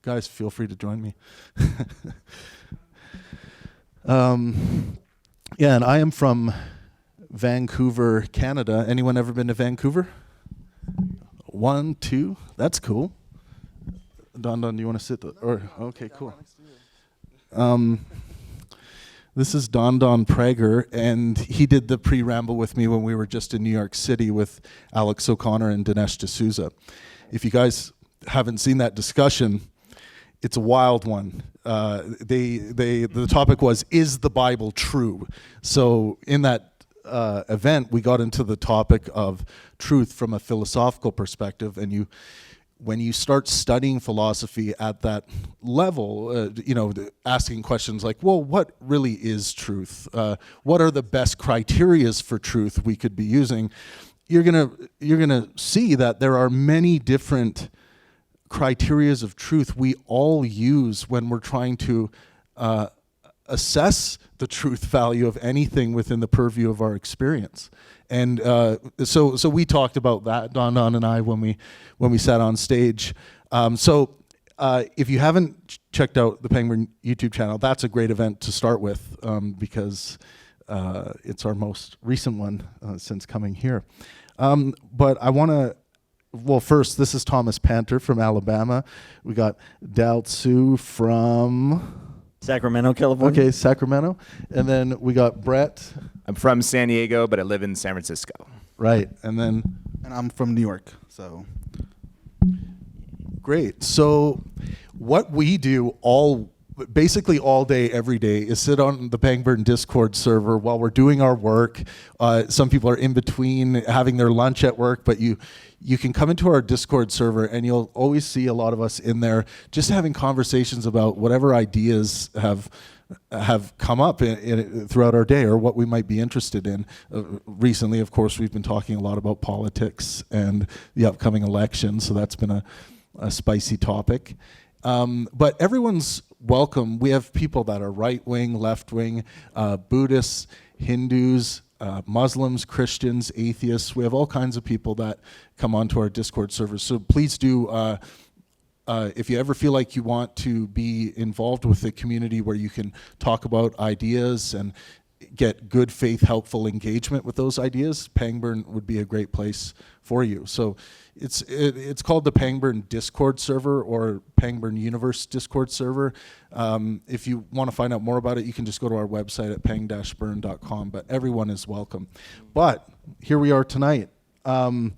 Guys, feel free to join me. Yeah, and I am from Vancouver, Canada. Anyone ever been to Vancouver? 1, 2. That's cool. Don, do you want to sit? Okay, cool. This is Don Prager, and he did the pre-ramble with me when we were just in New York City with Alex O'Connor and Dinesh D'Souza. If you guys haven't seen that discussion, it's a wild one. The topic was, is the Bible true? So in that event, we got into the topic of truth from a philosophical perspective, and when you start studying philosophy at that level, asking questions like, well, what really is truth? What are the best criterias for truth we could be using? You're gonna see that there are many different criterias of truth we all use when we're trying to assess the truth value of anything within the purview of our experience. And so we talked about that, Don and I, when we sat on stage. If you haven't checked out the Pangburn YouTube channel, that's a great event to start with, because it's our most recent one since coming here. But I want to, first, this is Thomas Panter from Alabama. We got Dal Tzu from Sacramento, California. Okay, Sacramento. And then we got Brett. I'm from San Diego, but I live in San Francisco. Right. And I'm from New York. So great. So what we do basically all day, every day, is sit on the Pangburn Discord server while we're doing our work. Some people are in between having their lunch at work, but you can come into our Discord server and you'll always see a lot of us in there just having conversations about whatever ideas have come up throughout our day or what we might be interested in. Recently, of course, we've been talking a lot about politics and the upcoming election, so that's been a spicy topic. But everyone's welcome. We have people that are right-wing, left-wing, Buddhists, Hindus, Muslims, Christians, atheists. We have all kinds of people that come onto our Discord server. So please do, if you ever feel like you want to be involved with the community where you can talk about ideas and get good faith, helpful engagement with those ideas, Pangburn would be a great place for you. So it's called the Pangburn Discord server or Pangburn Universe Discord server. If you want to find out more about it, you can just go to our website at pang-burn.com, but everyone is welcome. But here we are tonight. The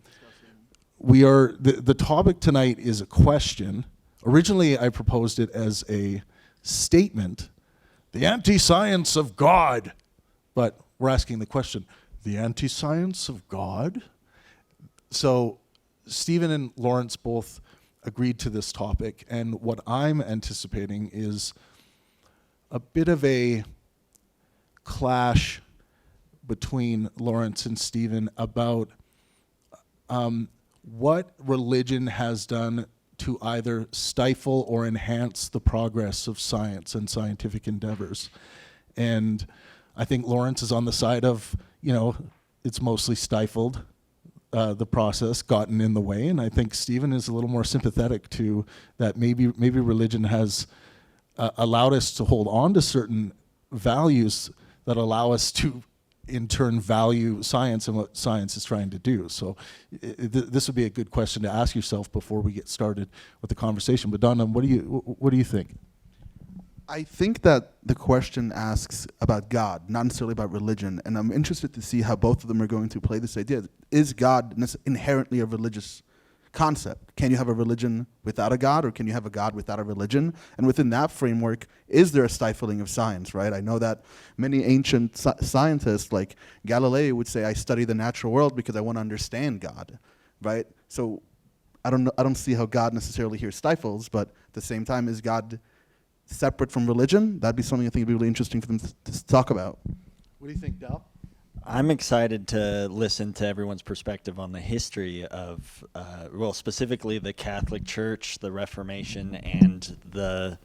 topic tonight is a question. Originally, I proposed it as a statement, the antiscience of God. But we're asking the question, the antiscience of God? So Stephen and Lawrence both agreed to this topic, and what I'm anticipating is a bit of a clash between Lawrence and Stephen about what religion has done to either stifle or enhance the progress of science and scientific endeavors. And I think Lawrence is on the side of, it's mostly stifled the process, gotten in the way, and I think Stephen is a little more sympathetic to that. Maybe religion has allowed us to hold on to certain values that allow us to, in turn, value science and what science is trying to do. So this would be a good question to ask yourself before we get started with the conversation. But Donna, what do you think? I think that the question asks about God, not necessarily about religion, and I'm interested to see how both of them are going to play this idea. Is God inherently a religious concept? Can you have a religion without a God, or can you have a God without a religion? And within that framework, is there a stifling of science, right? I know that many ancient scientists like Galileo would say, I study the natural world because I want to understand God, right? So I don't see how God necessarily here stifles, but at the same time, is God separate from religion? That'd be something I think would be really interesting for them to talk about. What do you think, Dal? I'm excited to listen to everyone's perspective on the history of, specifically the Catholic Church, the Reformation, and the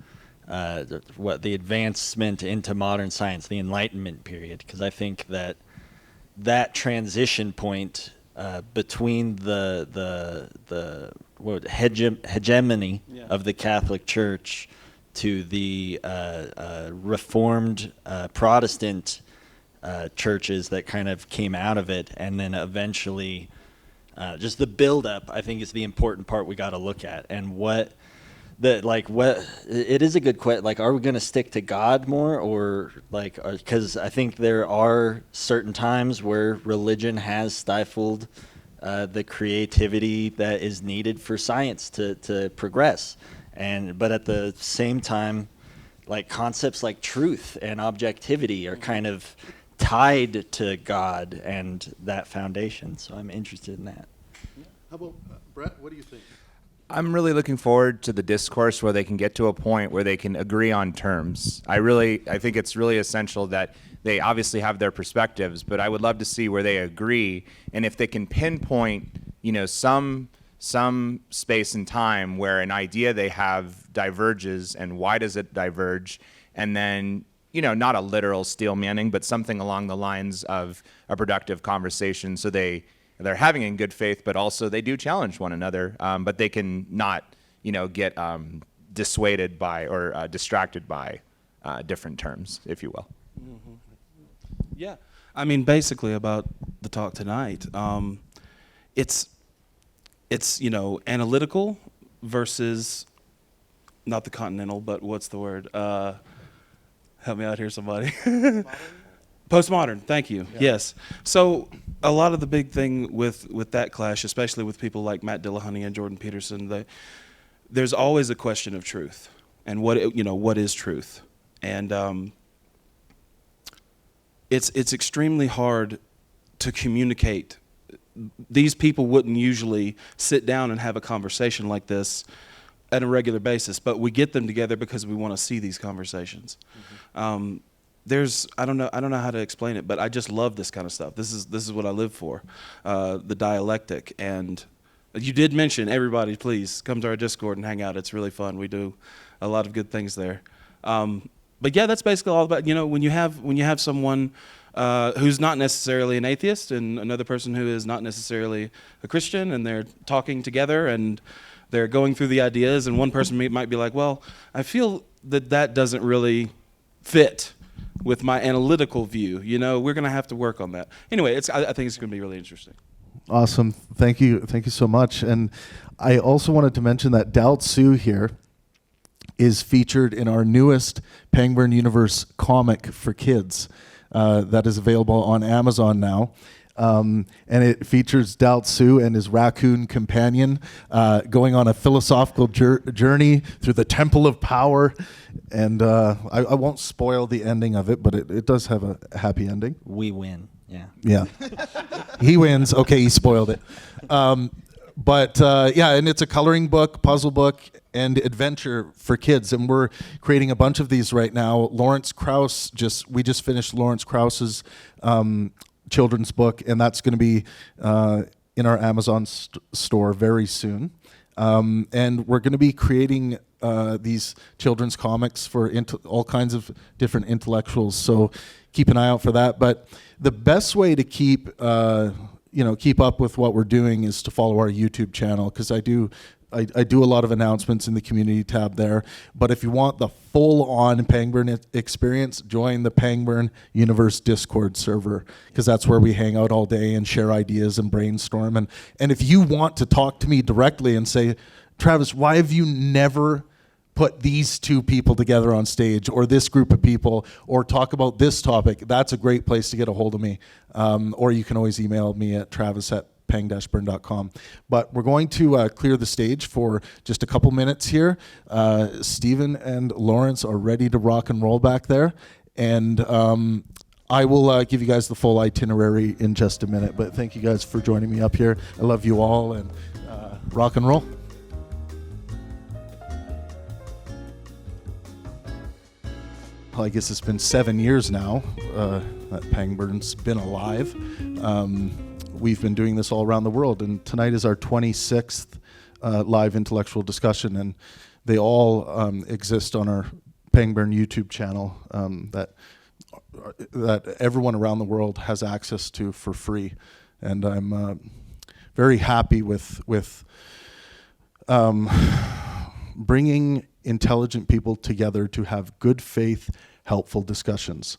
advancement into modern science, the Enlightenment period, because I think that transition point between the hegemony Yeah. of the Catholic Church to the Reformed Protestant churches that kind of came out of it, and then eventually just the buildup, I think, is the important part we got to look at. And what it is a good question. Like, are we going to stick to God more, or like, because I think there are certain times where religion has stifled the creativity that is needed for science to progress. But at the same time, like, concepts like truth and objectivity are kind of tied to God and that foundation. So I'm interested in that. How about Brett? What do you think? I'm really looking forward to the discourse where they can get to a point where they can agree on terms. I think it's really essential that they obviously have their perspectives, but I would love to see where they agree, and if they can pinpoint, some space and time where an idea they have diverges, and why does it diverge, and then not a literal steel manning, but something along the lines of a productive conversation. So they're having in good faith, but also they do challenge one another, but they can not, get dissuaded by or distracted by different terms, if you will. Mm-hmm. Yeah, I mean, basically about the talk tonight, it's analytical versus not the continental, but what's the word? Help me out here, somebody. Postmodern, thank you. Yeah. Yes. So a lot of the big thing with that clash, especially with people like Matt Dillahunty and Jordan Peterson, there's always a question of truth and what is truth, and it's extremely hard to communicate. These people wouldn't usually sit down and have a conversation like this at a regular basis, but we get them together because we want to see these conversations. Mm-hmm. I don't know how to explain it, but I just love this kind of stuff. This is what I live for, the dialectic. And you did mention, everybody, please come to our Discord and hang out. It's really fun. We do a lot of good things there. But yeah, that's basically all about, when you have someone who's not necessarily an atheist and another person who is not necessarily a Christian, and they're talking together and they're going through the ideas, and one person might be like, well, I feel that doesn't really fit with my analytical view. We're going to have to work on that. Anyway, I think it's going to be really interesting. Awesome. Thank you so much. And I also wanted to mention that Doubt Sue here is featured in our newest Pangburn Universe comic for kids that is available on Amazon now. And it features Doubt Sue and his raccoon companion going on a philosophical journey through the Temple of Power. And I won't spoil the ending of it, but it does have a happy ending. We win. Yeah. Yeah. He wins. Okay, he spoiled it. But and it's a coloring book, puzzle book, and adventure for kids. And we're creating a bunch of these right now. Lawrence Krauss, we just finished Lawrence Krauss's children's book, and that's going to be in our Amazon store very soon. And we're going to be creating these children's comics for all kinds of different intellectuals. So keep an eye out for that. But the best way to keep up with what we're doing is to follow our YouTube channel, because I do a lot of announcements in the community tab there. But if you want the full-on Pangburn experience, join the Pangburn Universe Discord server, because that's where we hang out all day and share ideas and brainstorm. And if you want to talk to me directly and say, Travis, why have you never put these two people together on stage, or this group of people, or talk about this topic, that's a great place to get a hold of me. Or you can always email me at travis@pang-burn.com. But we're going to clear the stage for just a couple minutes here. Stephen and Lawrence are ready to rock and roll back there. And I will give you guys the full itinerary in just a minute. But thank you guys for joining me up here. I love you all, and rock and roll. I guess it's been 7 years now that Pangburn's been alive. We've been doing this all around the world, and tonight is our 26th live intellectual discussion, and they all exist on our Pangburn YouTube channel that everyone around the world has access to for free. And I'm very happy with bringing intelligent people together to have good faith, helpful discussions.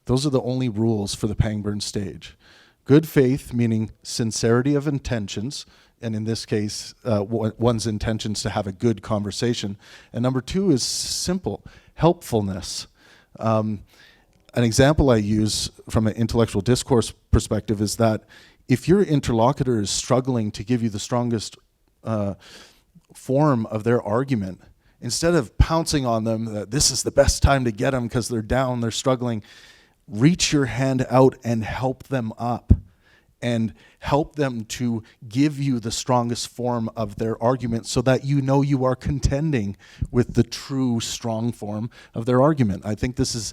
Those are the only rules for the Pangburn stage. Good faith, meaning sincerity of intentions, and in this case, one's intentions to have a good conversation. And number two is simple, helpfulness. An example I use from an intellectual discourse perspective is that if your interlocutor is struggling to give you the strongest form of their argument, instead of pouncing on them that this is the best time to get them because they're down, they're struggling, reach your hand out and help them up and help them to give you the strongest form of their argument so that you know you are contending with the true strong form of their argument. I think this is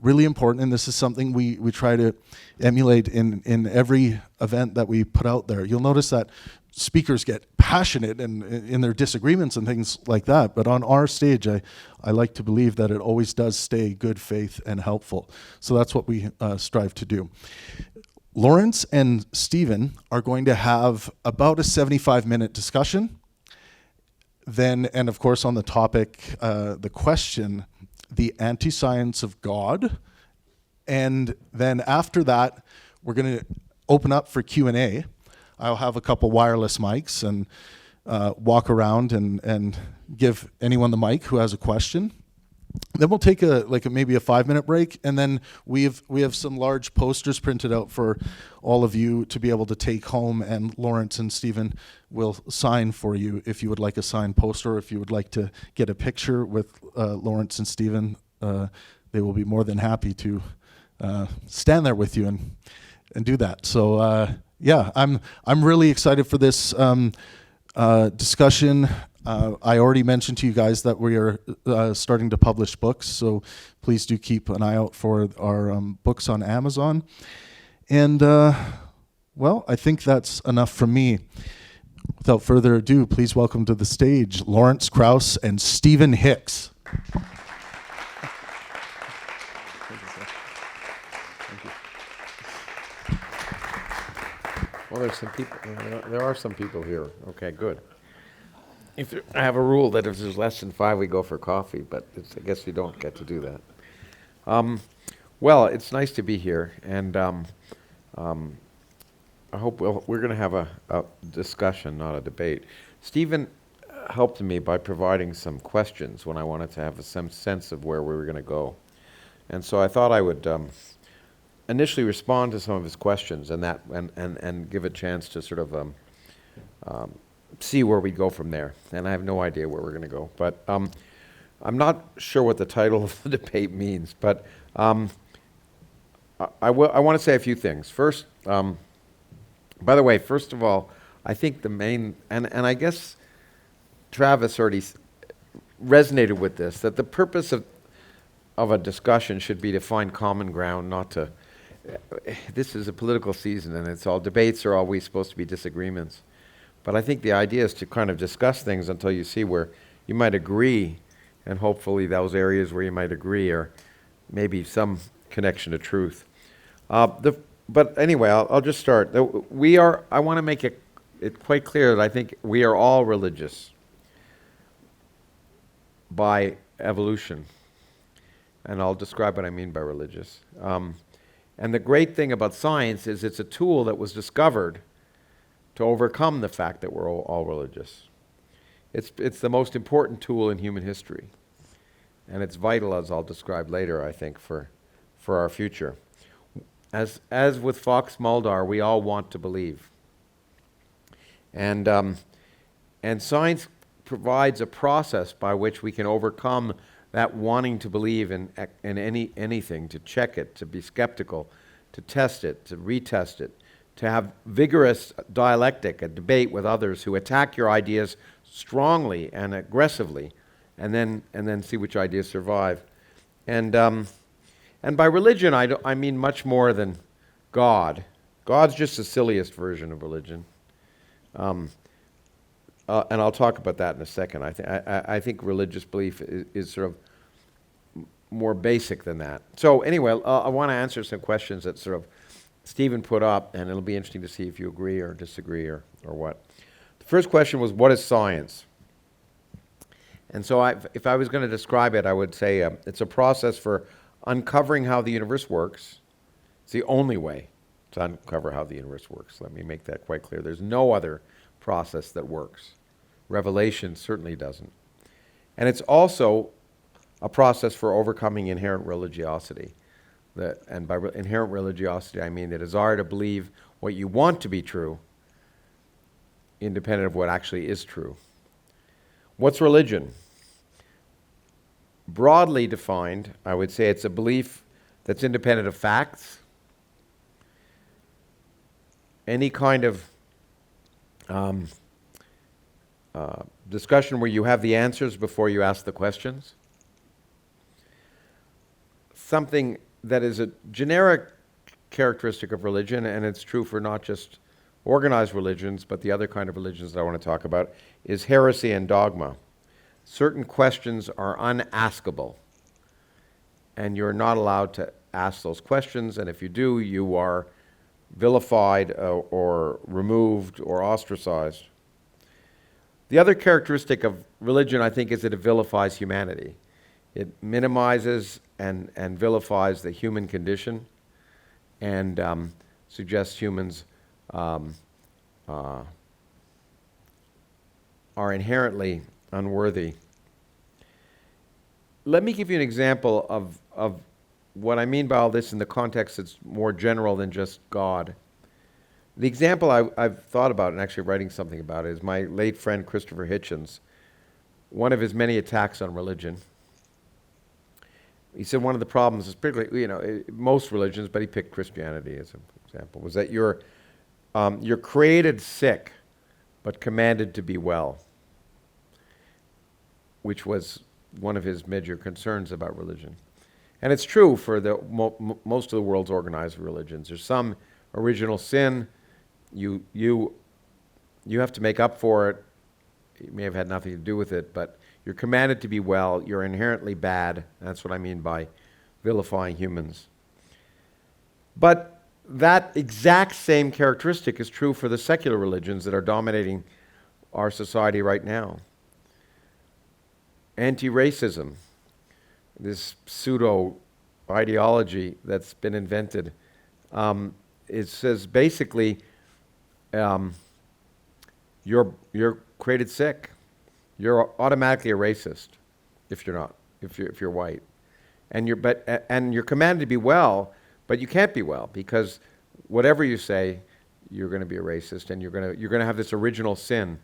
really important, and this is something we try to emulate in every event that we put out there. You'll notice that speakers get passionate and in their disagreements and things like that, but on our stage, I like to believe that it always does stay good faith and helpful. So that's what we strive to do. Lawrence and Stephen are going to have about a 75-minute discussion. Then, and of course on the topic, the question, the anti-science of God. And then after that, we're going to open up for Q&A. I'll have a couple wireless mics and walk around and give anyone the mic who has a question. Then we'll take maybe a 5-minute break, and then we have some large posters printed out for all of you to be able to take home, and Lawrence and Stephen will sign for you if you would like a signed poster, or if you would like to get a picture with Lawrence and Stephen. They will be more than happy to stand there with you and do that. So yeah, I'm really excited for this discussion. I already mentioned to you guys that we are starting to publish books, so please do keep an eye out for our books on Amazon. And, well, I think that's enough from me. Without further ado, please welcome to the stage Lawrence Krauss and Stephen Hicks. Well, there's some people. There are some people here. Okay, good. I have a rule that if there's less than 5, we go for coffee, but I guess we don't get to do that. Well, it's nice to be here, and I hope we're going to have a discussion, not a debate. Stephen helped me by providing some questions when I wanted to have some sense of where we were going to go, and so I thought I would initially respond to some of his questions and give a chance to sort of see where we go from there. And I have no idea where we're going to go. But I'm not sure what the title of the debate means. But I want to say a few things. First, by the way, first of all, I think the main, and I guess Travis already resonated with this, that the purpose of a discussion should be to find common ground, not to, this is a political season and it's all, debates are always supposed to be disagreements. But I think the idea is to kind of discuss things until you see where you might agree, and hopefully those areas where you might agree are maybe some connection to truth. But anyway, I'll just start. I want to make it quite clear that I think we are all religious by evolution. And I'll describe what I mean by religious. And the great thing about science is it's a tool that was discovered to overcome the fact that we're all religious. It's the most important tool in human history. And it's vital, as I'll describe later, I think, for our future. As with Fox Mulder, we all want to believe. And science provides a process by which we can overcome that wanting to believe in anything, to check it, to be skeptical, to test it, to retest it, to have vigorous dialectic, a debate with others who attack your ideas strongly and aggressively, and then see which ideas survive. And by religion, I mean much more than God. God's just the silliest version of religion. And I'll talk about that in a second. I think religious belief is sort of more basic than that. So anyway, I want to answer some questions that sort of Stephen put up, and it'll be interesting to see if you agree or disagree or what. The first question was, what is science? And so if I was going to describe it, I would say it's a process for uncovering how the universe works. It's the only way to uncover how the universe works. Let me make that quite clear. There's no other process that works. Revelation certainly doesn't. And it's also a process for overcoming inherent religiosity. And by inherent religiosity, I mean the desire to believe what you want to be true, independent of what actually is true. What's religion? Broadly defined, I would say it's a belief that's independent of facts. Any kind of discussion where you have the answers before you ask the questions. Something that is a generic characteristic of religion, and it's true for not just organized religions, but the other kind of religions that I want to talk about, is heresy and dogma. Certain questions are unaskable, and you're not allowed to ask those questions, and if you do, you are vilified or removed or ostracized. The other characteristic of religion, I think, is that it vilifies humanity. It minimizes and vilifies the human condition and suggests humans are inherently unworthy. Let me give you an example of what I mean by all this in the context that's more general than just God. The example I've thought about and actually writing something about it is my late friend Christopher Hitchens. One of his many attacks on religion. He said one of the problems is particularly, most religions, but he picked Christianity as an example, was that you're created sick, but commanded to be well, which was one of his major concerns about religion. And it's true for most of the world's organized religions. There's some original sin. You have to make up for it. You may have had nothing to do with it, but you're commanded to be well. You're inherently bad. That's what I mean by vilifying humans. But that exact same characteristic is true for the secular religions that are dominating our society right now. Anti-racism, this pseudo-ideology that's been invented, it says basically you're created sick. You're automatically a racist if you're not, if you're white, and you're commanded to be well, but you can't be well because whatever you say, you're going to be a racist, and you're going to have this original sin,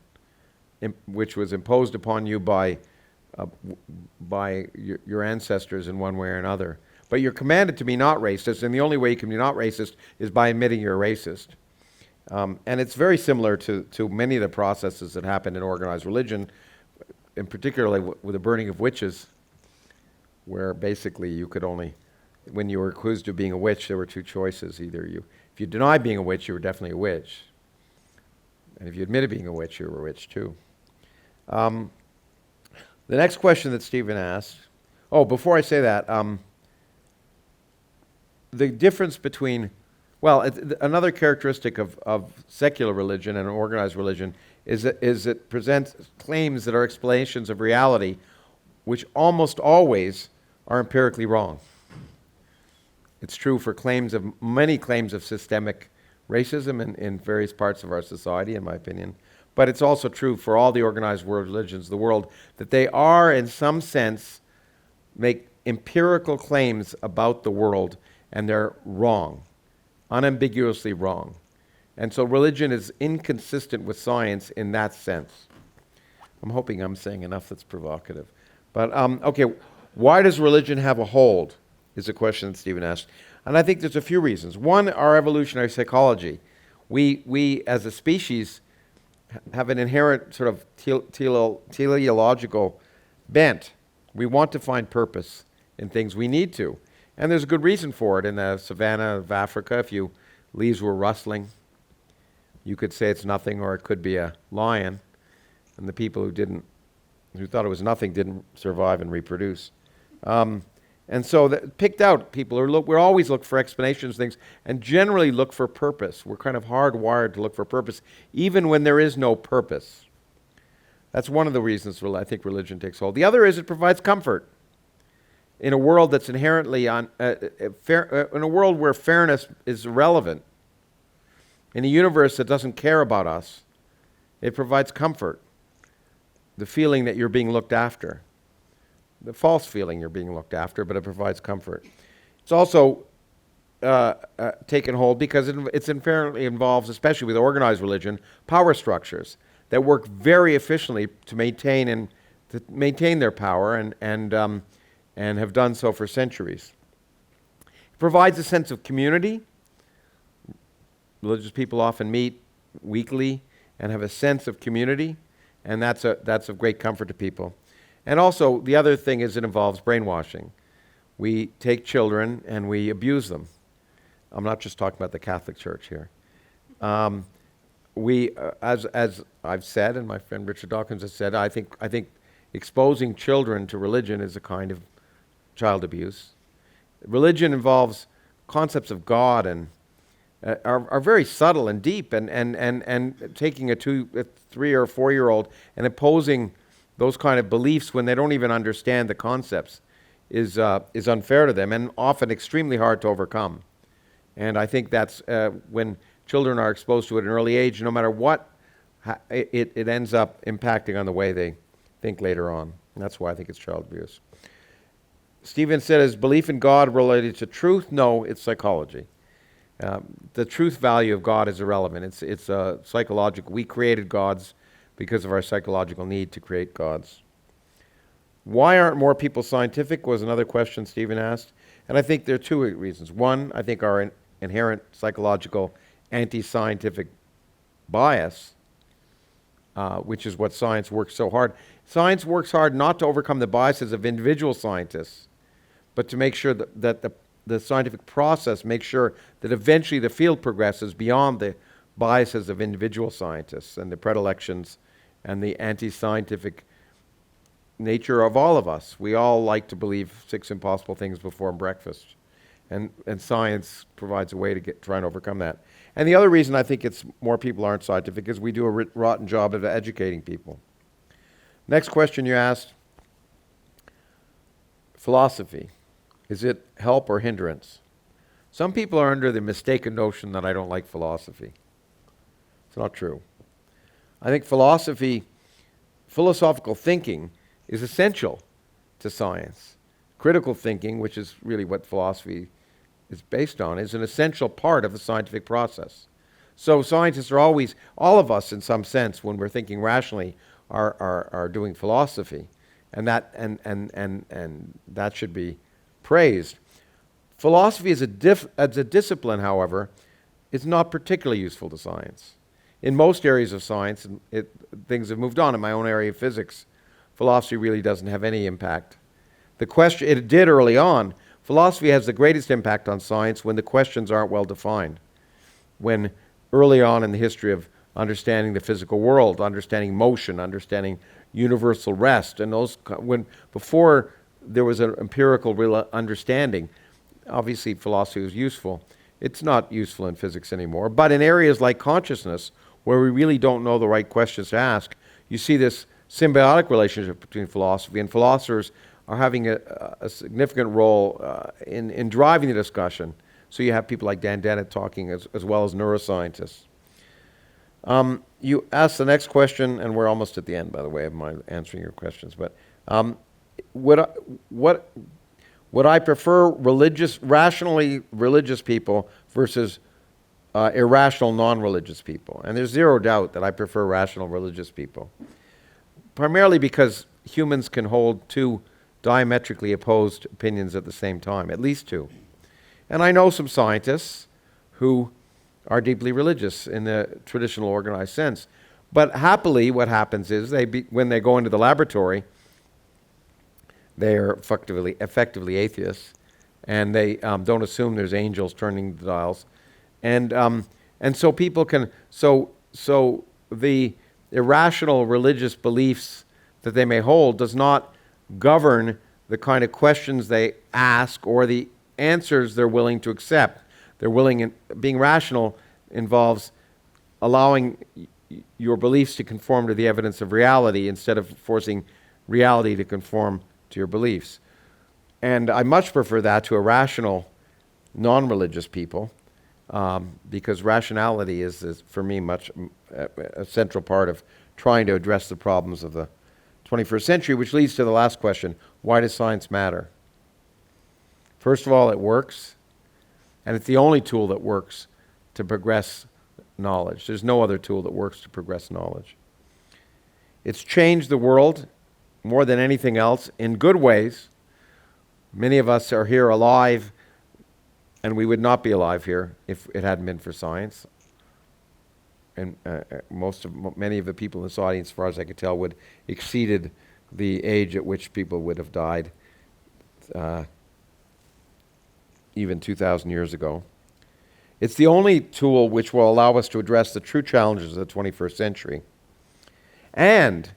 which was imposed upon you by your ancestors in one way or another. But you're commanded to be not racist, and the only way you can be not racist is by admitting you're a racist. And it's very similar to many of the processes that happen in organized religion, and particularly with the burning of witches, where basically you could only, when you were accused of being a witch, there were two choices. Either if you denied being a witch, you were definitely a witch. And if you admitted being a witch, you were a witch too. The next question that Stephen asked, before I say that, the difference between, another characteristic of secular religion and organized religion is it presents claims that are explanations of reality, which almost always are empirically wrong. It's true for many claims of systemic racism in various parts of our society, in my opinion. But it's also true for all the organized world religions of the world that they are, in some sense, make empirical claims about the world, and they're wrong, unambiguously wrong. And so religion is inconsistent with science in that sense. I'm hoping I'm saying enough that's provocative. But, why does religion have a hold, is a question that Stephen asked. And I think there's a few reasons. One, our evolutionary psychology. We as a species, have an inherent sort of teleological bent. We want to find purpose in things. We need to. And there's a good reason for it. In the savannah of Africa, if leaves were rustling, you could say it's nothing, or it could be a lion. And the people who thought it was nothing didn't survive and reproduce. And so picked out people we always look for explanations, things, and generally look for purpose. We're kind of hardwired to look for purpose, even when there is no purpose. That's one of the reasons I think religion takes hold. The other is it provides comfort in a world that's inherently fair, in a world where fairness is irrelevant, in a universe that doesn't care about us. It provides comfort, the feeling that you're being looked after, the false feeling you're being looked after, but it provides comfort. It's also taken hold because it's inherently involves, especially with organized religion, power structures that work very efficiently to maintain their power and have done so for centuries. It provides a sense of community. Religious people often meet weekly and have a sense of community, and that's of great comfort to people. And also, the other thing is it involves brainwashing. We take children and we abuse them. I'm not just talking about the Catholic Church here. As I've said, and my friend Richard Dawkins has said, I think exposing children to religion is a kind of child abuse. Religion involves concepts of God and are very subtle and deep, and taking a 3 or 4 year old and imposing those kind of beliefs when they don't even understand the concepts is unfair to them and often extremely hard to overcome. And I think that's when children are exposed to it at an early age, no matter what, it ends up impacting on the way they think later on. And that's why I think it's child abuse. Stephen said, is belief in God related to truth? No, it's psychology. The truth value of God is irrelevant. It's psychological. We created gods because of our psychological need to create gods. Why aren't more people scientific was another question Stephen asked. And I think there are two reasons. One, I think our inherent psychological anti-scientific bias, which is what science works so hard. Science works hard not to overcome the biases of individual scientists, but to make sure that the scientific process makes sure that eventually the field progresses beyond the biases of individual scientists and the predilections and the anti-scientific nature of all of us. We all like to believe 6 impossible things before breakfast. And science provides a way to try and overcome that. And the other reason I think more people aren't scientific is we do a rotten job of educating people. Next question you asked, philosophy. Is it help or hindrance? Some people are under the mistaken notion that I don't like philosophy. It's not true. I think philosophical thinking is essential to science. Critical thinking, which is really what philosophy is based on, is an essential part of the scientific process. So scientists are always, all of us in some sense, when we're thinking rationally, are doing philosophy, and that should be praised. Philosophy as a discipline, however, is not particularly useful to science. In most areas of science, things have moved on. In my own area of physics, philosophy really doesn't have any impact. It did early on. Philosophy has the greatest impact on science when the questions aren't well defined. When early on in the history of understanding the physical world, understanding motion, understanding universal rest, and before there was an empirical real understanding, obviously philosophy was useful. It's not useful in physics anymore. But in areas like consciousness, where we really don't know the right questions to ask, you see this symbiotic relationship between philosophy, and philosophers are having a significant role in driving the discussion. So you have people like Dan Dennett talking as well as neuroscientists. You asked the next question, and we're almost at the end, by the way, of my answering your questions. But would I prefer rationally religious people versus irrational non-religious people? And there's zero doubt that I prefer rational religious people. Primarily because humans can hold two diametrically opposed opinions at the same time, at least two. And I know some scientists who are deeply religious in the traditional organized sense. But happily, what happens is when they go into the laboratory, they are effectively atheists, and they don't assume there's angels turning the dials. And so people can, so the irrational religious beliefs that they may hold does not govern the kind of questions they ask or the answers they're willing to accept. Being rational involves allowing your beliefs to conform to the evidence of reality instead of forcing reality to conform to your beliefs. And I much prefer that to a rational, non-religious people, because rationality is for me much a central part of trying to address the problems of the 21st century, which leads to the last question: why does science matter? First of all, it works, and it's the only tool that works to progress knowledge. There's no other tool that works to progress knowledge. It's changed the world more than anything else in good ways. Many of us are here alive, and we would not be alive here if it hadn't been for science. And many of the people in this audience, as far as I could tell, would exceeded the age at which people would have died even 2,000 years ago. It's the only tool which will allow us to address the true challenges of the 21st century. And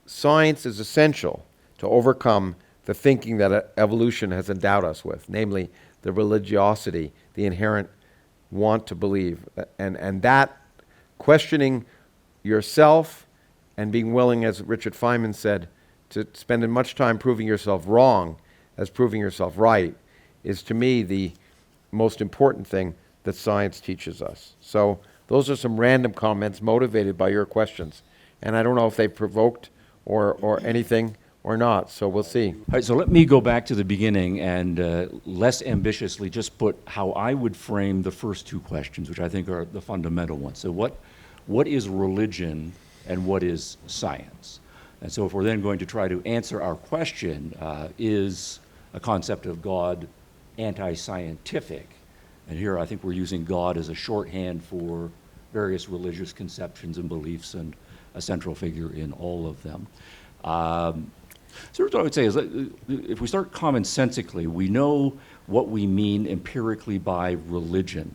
science is essential to overcome the thinking that evolution has endowed us with, namely the religiosity, the inherent want to believe. And that questioning yourself and being willing, as Richard Feynman said, to spend as much time proving yourself wrong as proving yourself right is, to me, the most important thing that science teaches us. So those are some random comments motivated by your questions. And I don't know if they provoked or anything or not, so we'll see. All right, so let me go back to the beginning and less ambitiously just put how I would frame the first two questions, which I think are the fundamental ones. So what is religion and what is science? And so if we're then going to try to answer our question, is a concept of God anti-scientific? And here I think we're using God as a shorthand for various religious conceptions and beliefs and a central figure in all of them. So what I would say is, if we start commonsensically, we know what we mean empirically by religion.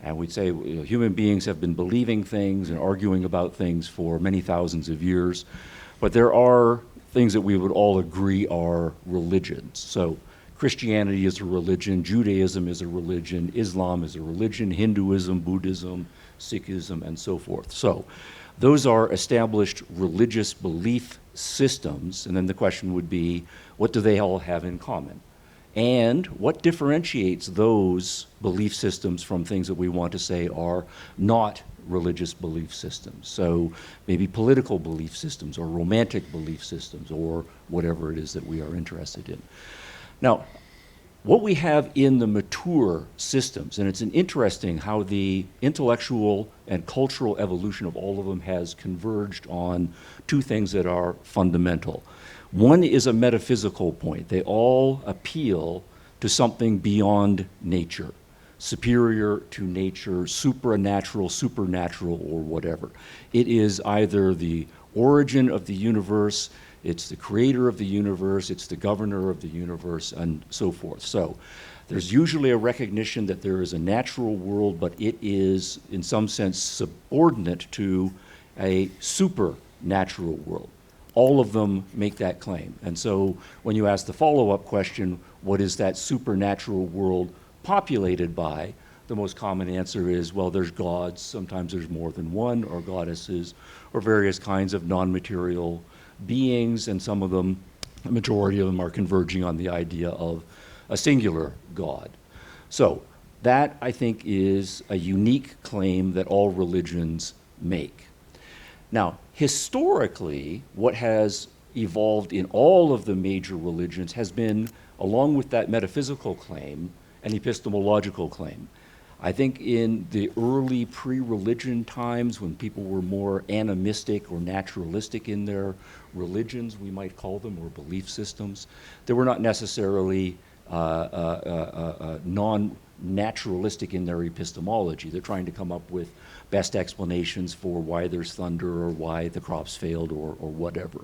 And we'd say human beings have been believing things and arguing about things for many thousands of years, but there are things that we would all agree are religions. So Christianity is a religion, Judaism is a religion, Islam is a religion, Hinduism, Buddhism, Sikhism, and so forth. So those are established religious belief systems, and then the question would be, what do they all have in common? And what differentiates those belief systems from things that we want to say are not religious belief systems? So maybe political belief systems or romantic belief systems or whatever it is that we are interested in. Now, what we have in the mature systems, and it's interesting how the intellectual and cultural evolution of all of them has converged on two things that are fundamental. One is a metaphysical point. They all appeal to something beyond nature, superior to nature, supranatural, supernatural, or whatever. It is either the origin of the universe, it's the creator of the universe, it's the governor of the universe, and so forth. So there's usually a recognition that there is a natural world, but it is, in some sense, subordinate to a supernatural world. All of them make that claim. And so when you ask the follow-up question, what is that supernatural world populated by? The most common answer is, well, there's gods, sometimes there's more than one, or goddesses, or various kinds of non-material beings, and some of them, the majority of them, are converging on the idea of a singular God. So that, I think, is a unique claim that all religions make. Now, historically, what has evolved in all of the major religions has been, along with that metaphysical claim, an epistemological claim. I think in the early pre-religion times, when people were more animistic or naturalistic in their religions, we might call them, or belief systems, they were not necessarily non-naturalistic in their epistemology. They're trying to come up with best explanations for why there's thunder or why the crops failed or whatever.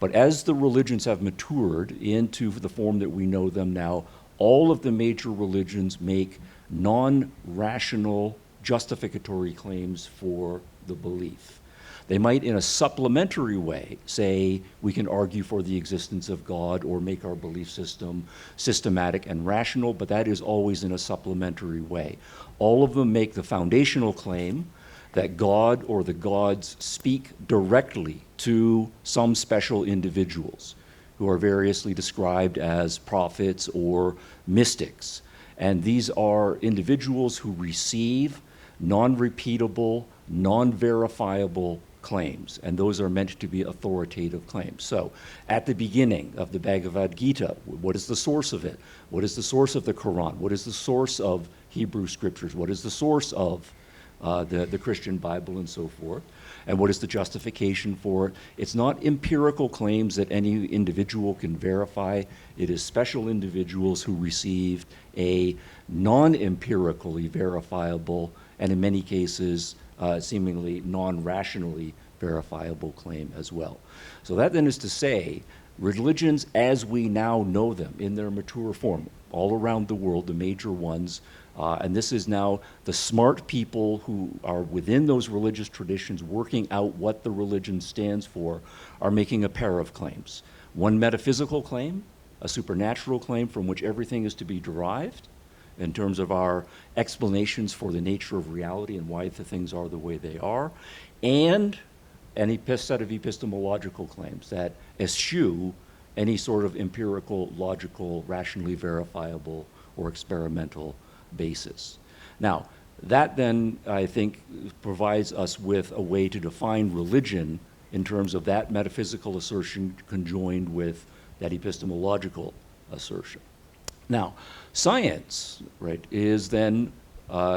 But as the religions have matured into the form that we know them now, all of the major religions make non-rational justificatory claims for the belief. They might, in a supplementary way, say we can argue for the existence of God or make our belief system systematic and rational, but that is always in a supplementary way. All of them make the foundational claim that God or the gods speak directly to some special individuals who are variously described as prophets or mystics. And these are individuals who receive non-repeatable, non-verifiable claims, and those are meant to be authoritative claims. So, at the beginning of the Bhagavad Gita, what is the source of it? What is the source of the Quran? What is the source of Hebrew scriptures? What is the source of the Christian Bible and so forth? And what is the justification for it? It's not empirical claims that any individual can verify. It is special individuals who received a non-empirically verifiable, and in many cases, seemingly non-rationally verifiable claim as well. So that then is to say, religions as we now know them in their mature form, all around the world, the major ones, and this is now the smart people who are within those religious traditions working out what the religion stands for, are making a pair of claims. One metaphysical claim, a supernatural claim from which everything is to be derived, in terms of our explanations for the nature of reality and why the things are the way they are, and any set of epistemological claims that eschew any sort of empirical, logical, rationally verifiable, or experimental basis. Now, that then, I think, provides us with a way to define religion in terms of that metaphysical assertion conjoined with that epistemological assertion. Now, science, right, is then,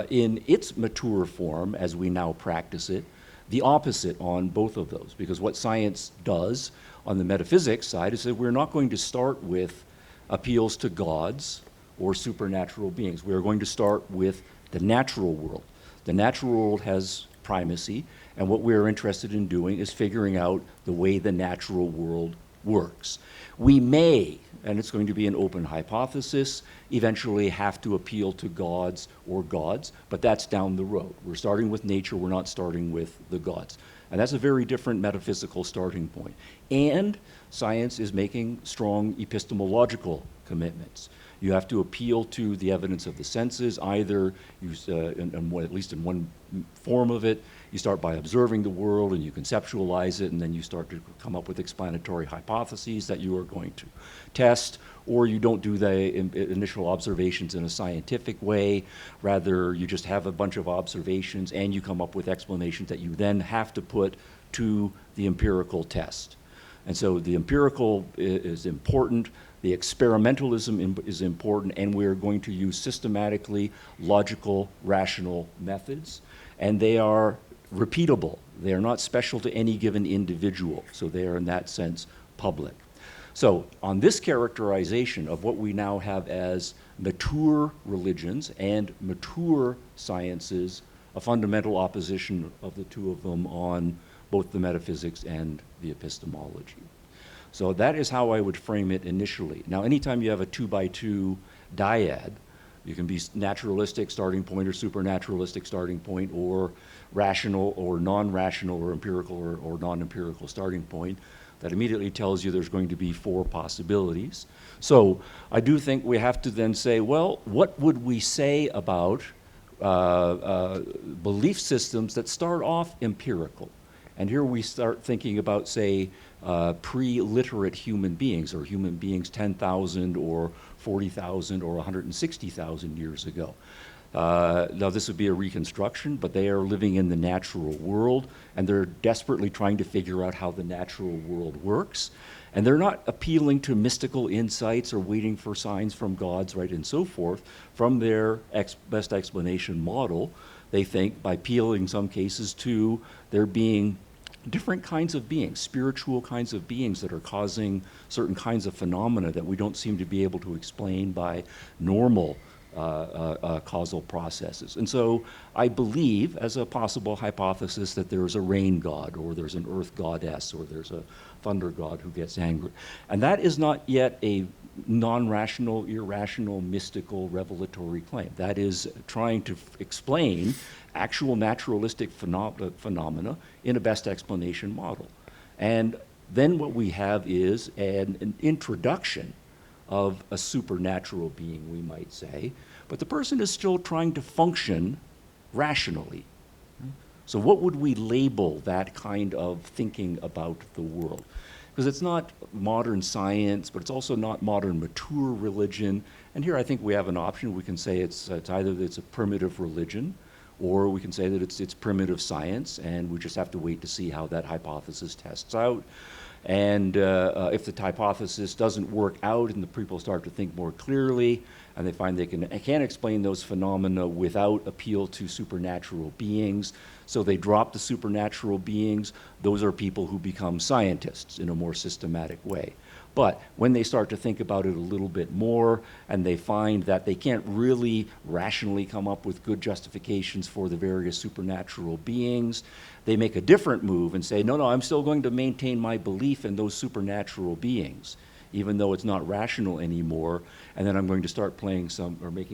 in its mature form, as we now practice it, the opposite on both of those. Because what science does on the metaphysics side is that we're not going to start with appeals to gods or supernatural beings. We are going to start with the natural world. The natural world has primacy, and what we're interested in doing is figuring out the way the natural world works. We may, and it's going to be an open hypothesis, eventually have to appeal to gods or gods, but that's down the road. We're starting with nature, we're not starting with the gods. And that's a very different metaphysical starting point. And science is making strong epistemological commitments. You have to appeal to the evidence of the senses, either, at least in one form of it, you start by observing the world and you conceptualize it, and then you start to come up with explanatory hypotheses that you are going to test, or you don't do the initial observations in a scientific way. Rather, you just have a bunch of observations and you come up with explanations that you then have to put to the empirical test. And so the empirical is important, the experimentalism is important, and we're going to use systematically logical, rational methods, and they are repeatable. They are not special to any given individual, so they are in that sense public. So on this characterization of what we now have as mature religions and mature sciences, a fundamental opposition of the two of them on both the metaphysics and the epistemology. So that is how I would frame it initially. Now, anytime you have a 2x2 dyad, you can be naturalistic starting point or supernaturalistic starting point, or rational or non-rational or empirical or non-empirical starting point. That immediately tells you there's going to be four possibilities. So I do think we have to then say, well, what would we say about belief systems that start off empirical? And here we start thinking about, say, pre-literate human beings, or human beings 10,000 or 40,000 or 160,000 years ago. Now, this would be a reconstruction, but they are living in the natural world, and they're desperately trying to figure out how the natural world works. And they're not appealing to mystical insights or waiting for signs from gods, right, and so forth. From their best explanation model, they think, by appealing some cases to there being different kinds of beings, spiritual kinds of beings that are causing certain kinds of phenomena that we don't seem to be able to explain by normal causal processes. And so I believe, as a possible hypothesis, that there's a rain god, or there's an earth goddess, or there's a thunder god who gets angry. And that is not yet a non-rational, irrational, mystical, revelatory claim. That is trying to explain actual naturalistic phenomena in a best explanation model. And then what we have is an introduction of a supernatural being, we might say, but the person is still trying to function rationally. So what would we label that kind of thinking about the world? Because it's not modern science, but it's also not modern mature religion. And here I think we have an option. We can say it's either it's a primitive religion, or we can say that it's primitive science, and we just have to wait to see how that hypothesis tests out. And if the hypothesis doesn't work out and the people start to think more clearly and they find they can't explain those phenomena without appeal to supernatural beings, so they drop the supernatural beings, those are people who become scientists in a more systematic way. But when they start to think about it a little bit more and they find that they can't really rationally come up with good justifications for the various supernatural beings, they make a different move and say, no, I'm still going to maintain my belief in those supernatural beings, even though it's not rational anymore. And then I'm going to start making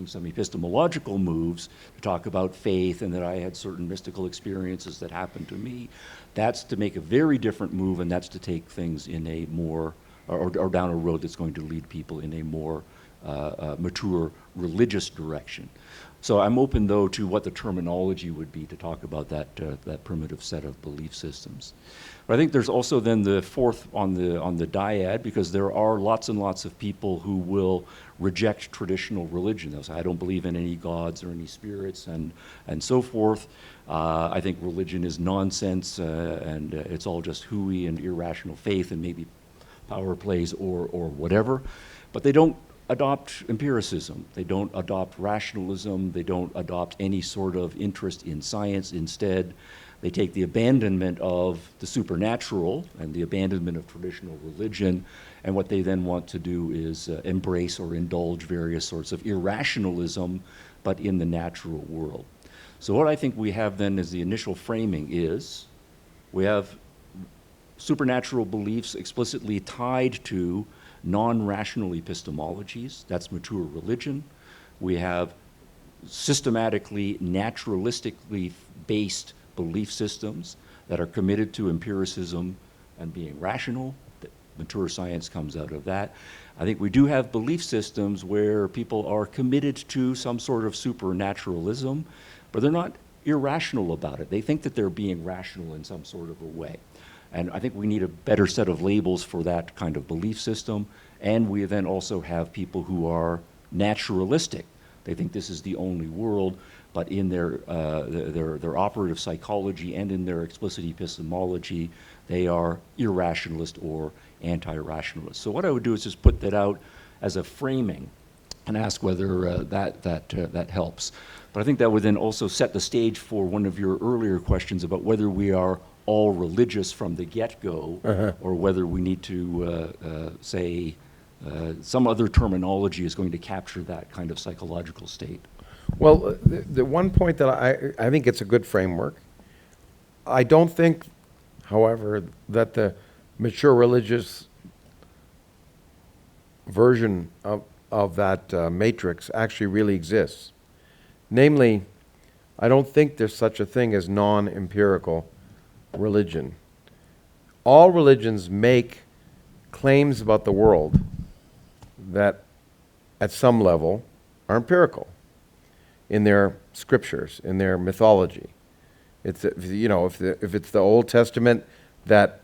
some epistemological moves to talk about faith and that I had certain mystical experiences that happened to me. That's to make a very different move, and that's to take things in a more or down a road that's going to lead people in a more mature religious direction. So I'm open, though, to what the terminology would be to talk about that primitive set of belief systems. But I think there's also then the fourth on the dyad, because there are lots and lots of people who will reject traditional religion. They'll say, I don't believe in any gods or any spirits and so forth. I think religion is nonsense, and it's all just hooey and irrational faith and maybe power plays or whatever. But they don't adopt empiricism. They don't adopt rationalism. They don't adopt any sort of interest in science. Instead, they take the abandonment of the supernatural and the abandonment of traditional religion, and what they then want to do is embrace or indulge various sorts of irrationalism, but in the natural world. So what I think we have then as the initial framing is, we have supernatural beliefs explicitly tied to non-rational epistemologies. That's mature religion. We have systematically, naturalistically based belief systems that are committed to empiricism and being rational. Mature science comes out of that. I think we do have belief systems where people are committed to some sort of supernaturalism, but they're not irrational about it. They think that they're being rational in some sort of a way. And I think we need a better set of labels for that kind of belief system. And we then also have people who are naturalistic. They think this is the only world, but in their operative psychology and in their explicit epistemology, they are irrationalist or anti-rationalist. So what I would do is just put that out as a framing and ask whether that helps. But I think that would then also set the stage for one of your earlier questions about whether we are all religious from the get-go, or whether we need to say some other terminology is going to capture that kind of psychological state. Well, the one point that I think it's a good framework. I don't think, however, that the mature religious version of that matrix actually really exists. Namely, I don't think there's such a thing as non-empirical religion. All religions make claims about the world that at some level are empirical in their scriptures, in their mythology. It's, you know, if it's the Old Testament that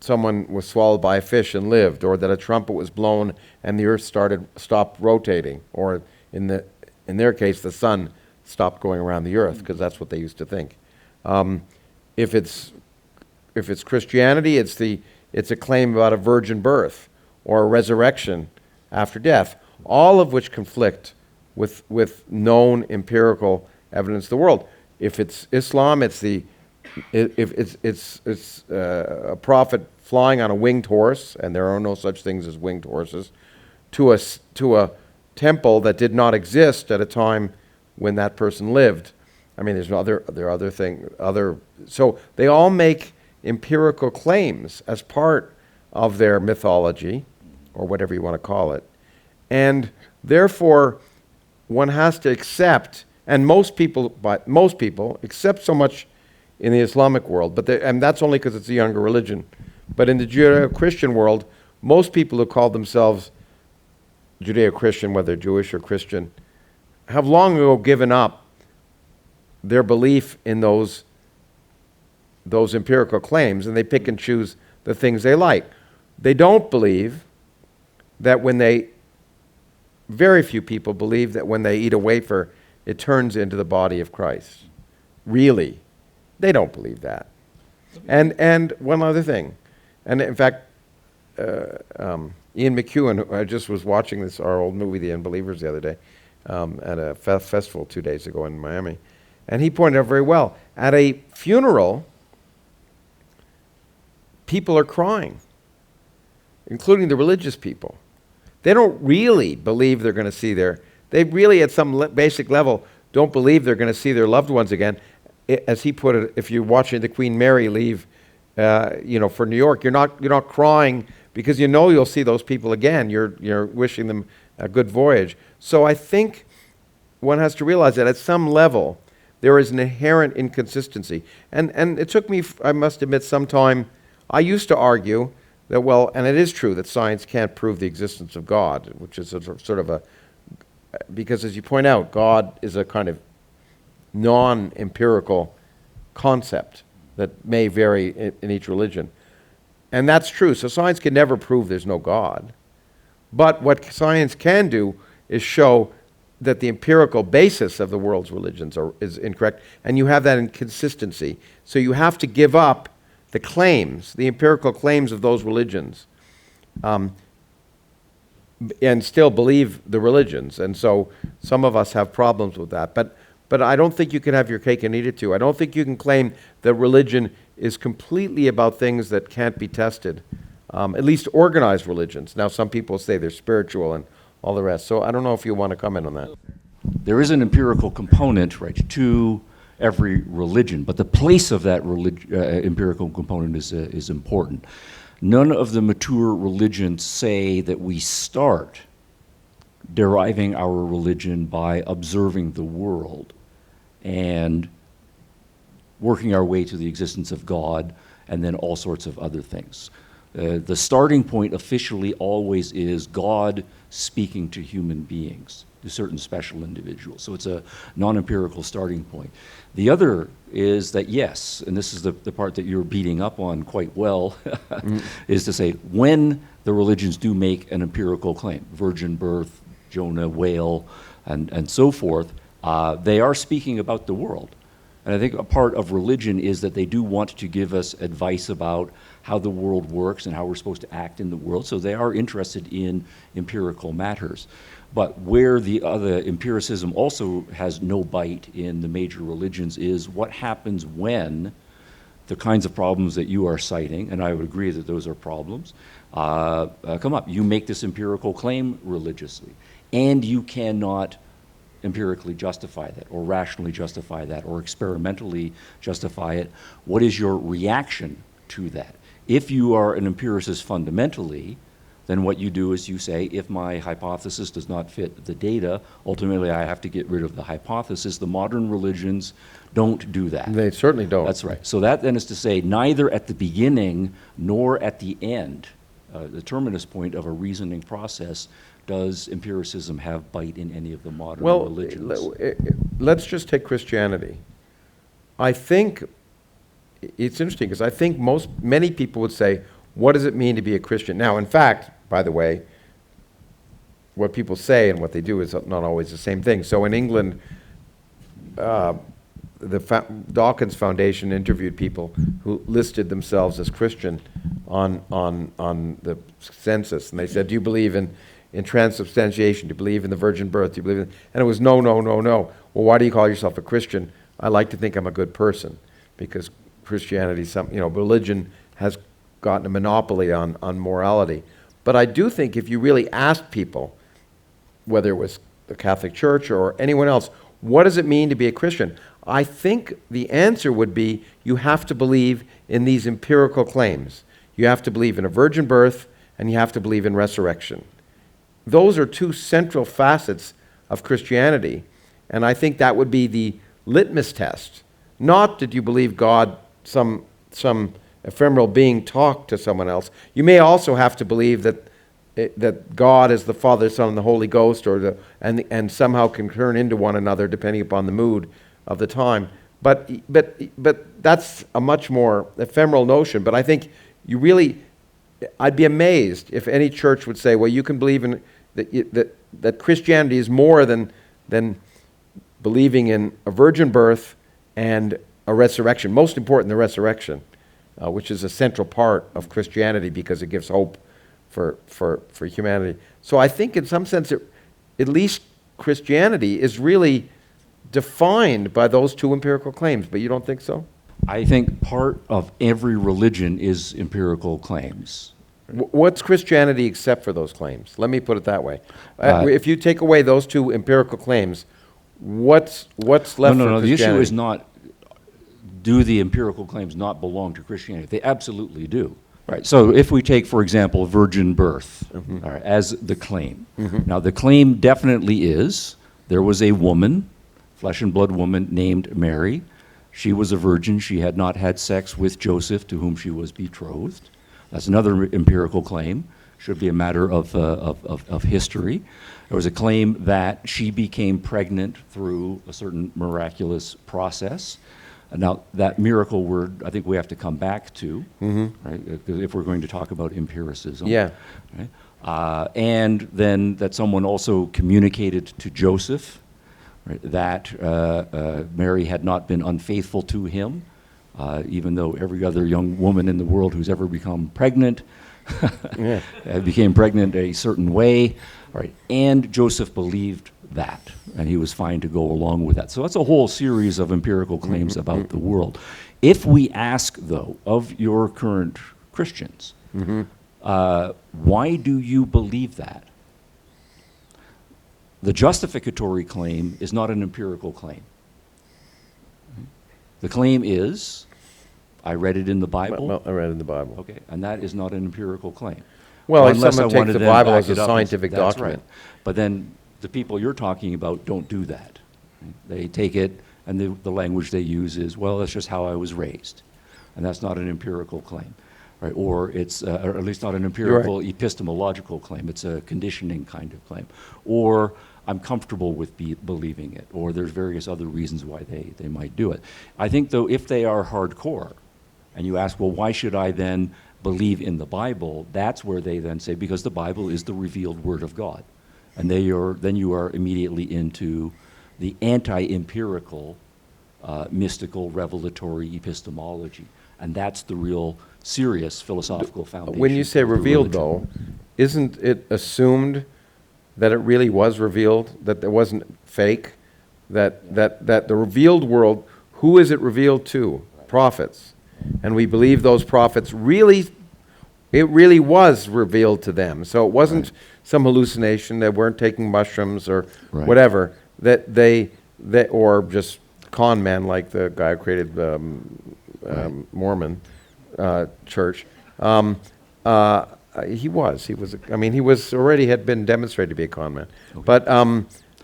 someone was swallowed by a fish and lived, or that a trumpet was blown and the earth stopped rotating, or in their case the sun stopped going around the earth, because that's what they used to think. If it's Christianity, it's a claim about a virgin birth or a resurrection after death, all of which conflict with known empirical evidence of the world. If it's Islam, it's a prophet flying on a winged horse, and there are no such things as winged horses, to a temple that did not exist at a time when that person lived. I mean, there are other things. So they all make empirical claims as part of their mythology, or whatever you want to call it, and therefore one has to accept. And most people accept so much in the Islamic world, and that's only because it's a younger religion. But in the Judeo-Christian world, most people who call themselves Judeo-Christian, whether Jewish or Christian, have long ago given up their belief in those empirical claims, and they pick and choose the things they like. They don't believe that very few people believe that when they eat a wafer, it turns into the body of Christ. Really. They don't believe that. And one other thing, and in fact, Ian McEwan, who I just was watching our old movie, The Unbelievers, the other day, at a festival 2 days ago in Miami, and he pointed out very well, at a funeral, people are crying, including the religious people. They don't really believe they're going to see they really at some basic level don't believe they're going to see their loved ones again. As he put it, if you're watching the Queen Mary leave, for New York, you're not crying because you know you'll see those people again. You're wishing them a good voyage. So I think one has to realize that at some level there is an inherent inconsistency. And it took me, I must admit, some time. I used to argue that, well, and it is true that science can't prove the existence of God, which is because as you point out, God is a kind of non-empirical concept that may vary in each religion. And that's true. So science can never prove there's no God. But what science can do is show that the empirical basis of the world's religions is incorrect, and you have that inconsistency. So you have to give up the claims, the empirical claims of those religions, and still believe the religions. And so some of us have problems with that. But I don't think you can have your cake and eat it too. I don't think you can claim that religion is completely about things that can't be tested, at least organized religions. Now, some people say they're spiritual and all the rest. So I don't know if you want to comment on that. There is an empirical component, right, to every religion, but the place of that empirical component is important. None of the mature religions say that we start deriving our religion by observing the world and working our way to the existence of God and then all sorts of other things. The starting point officially always is God speaking to human beings, to certain special individuals. So it's a non-empirical starting point. The other is that, yes, and this is the part that you're beating up on quite well, is to say when the religions do make an empirical claim, virgin birth, Jonah, whale, and so forth, they are speaking about the world. And I think a part of religion is that they do want to give us advice about how the world works and how we're supposed to act in the world. So they are interested in empirical matters. But where the other empiricism also has no bite in the major religions is what happens when the kinds of problems that you are citing, and I would agree that those are problems, come up. You make this empirical claim religiously, and you cannot empirically justify that, or rationally justify that, or experimentally justify it. What is your reaction to that? If you are an empiricist fundamentally, then what you do is you say, if my hypothesis does not fit the data, ultimately I have to get rid of the hypothesis. The modern religions don't do that. They certainly don't. That's right. So that then is to say, neither at the beginning nor at the end, the terminus point of a reasoning process, does empiricism have bite in any of the modern religions? Let's just take Christianity. I think it's interesting because I think many people would say, what does it mean to be a Christian? Now, in fact, by the way, what people say and what they do is not always the same thing. So in England, the Dawkins Foundation interviewed people who listed themselves as Christian on the census, and they said, do you believe in transubstantiation? Do you believe in the virgin birth? Do you believe in... And it was no, no, no, no. Well, why do you call yourself a Christian? I like to think I'm a good person, because Christianity, religion has gotten a monopoly on morality. But I do think if you really asked people, whether it was the Catholic Church or anyone else, what does it mean to be a Christian? I think the answer would be you have to believe in these empirical claims. You have to believe in a virgin birth, and you have to believe in resurrection. Those are two central facets of Christianity, and I think that would be the litmus test. Not that you believe God, some ephemeral being talked to someone else. You may also have to believe that God is the Father, Son, and the Holy Ghost, and somehow can turn into one another depending upon the mood. of the time. But that's a much more ephemeral notion. But I think I'd be amazed if any church would say, well, you can believe in that Christianity is more than believing in a virgin birth and a resurrection. Most important, the resurrection, which is a central part of Christianity because it gives hope for humanity. So I think in some sense, at least Christianity is really defined by those two empirical claims. But you don't think so? I think part of every religion is empirical claims. What's Christianity except for those claims? Let me put it that way. If you take away those two empirical claims, what's left for Christianity? The issue is not, do the empirical claims not belong to Christianity? They absolutely do. Right. So if we take, for example, virgin birth all right, as the claim. Now, the claim definitely is there was a woman, flesh and blood woman, named Mary. She was a virgin. She had not had sex with Joseph, to whom she was betrothed. That's another empirical claim. Should be a matter of history. There was a claim that she became pregnant through a certain miraculous process. Now, that miracle word, I think we have to come back to, right? If we're going to talk about empiricism. Yeah. Right? And then that someone also communicated to Joseph, right, that Mary had not been unfaithful to him, even though every other young woman in the world who's ever become pregnant became pregnant a certain way, right? And Joseph believed that, and he was fine to go along with that. So that's a whole series of empirical claims about the world. If we ask, though, of your current Christians, why do you believe that? The justificatory claim is not an empirical claim. The claim is, I read it in the Bible. Well, I read it in the Bible. Okay, and that is not an empirical claim. Well, Unless someone I wanted takes the them to Bible back as a it up scientific that's document. Right. But then the people you're talking about don't do that. They take it, and the language they use is, well, that's just how I was raised. And that's not an empirical claim. Right? Or it's, or at least not an empirical epistemological claim. It's a conditioning kind of claim. Or I'm comfortable with believing it. Or there's various other reasons why they might do it. I think, though, if they are hardcore, and you ask, well, why should I then believe in the Bible? That's where they then say, because the Bible is the revealed Word of God. And then you are immediately into the anti-empirical, mystical, revelatory epistemology. And that's the real serious philosophical foundation. When you say of the revealed, religion. though, isn't it assumed that it really was revealed, that it wasn't fake, that the revealed world, who is it revealed to? Prophets. And we believe those prophets it really was revealed to them. So it wasn't some hallucination. They weren't taking mushrooms or whatever. Or just con men like the guy who created Mormon church. He was already had been demonstrated to be a con man. Okay. But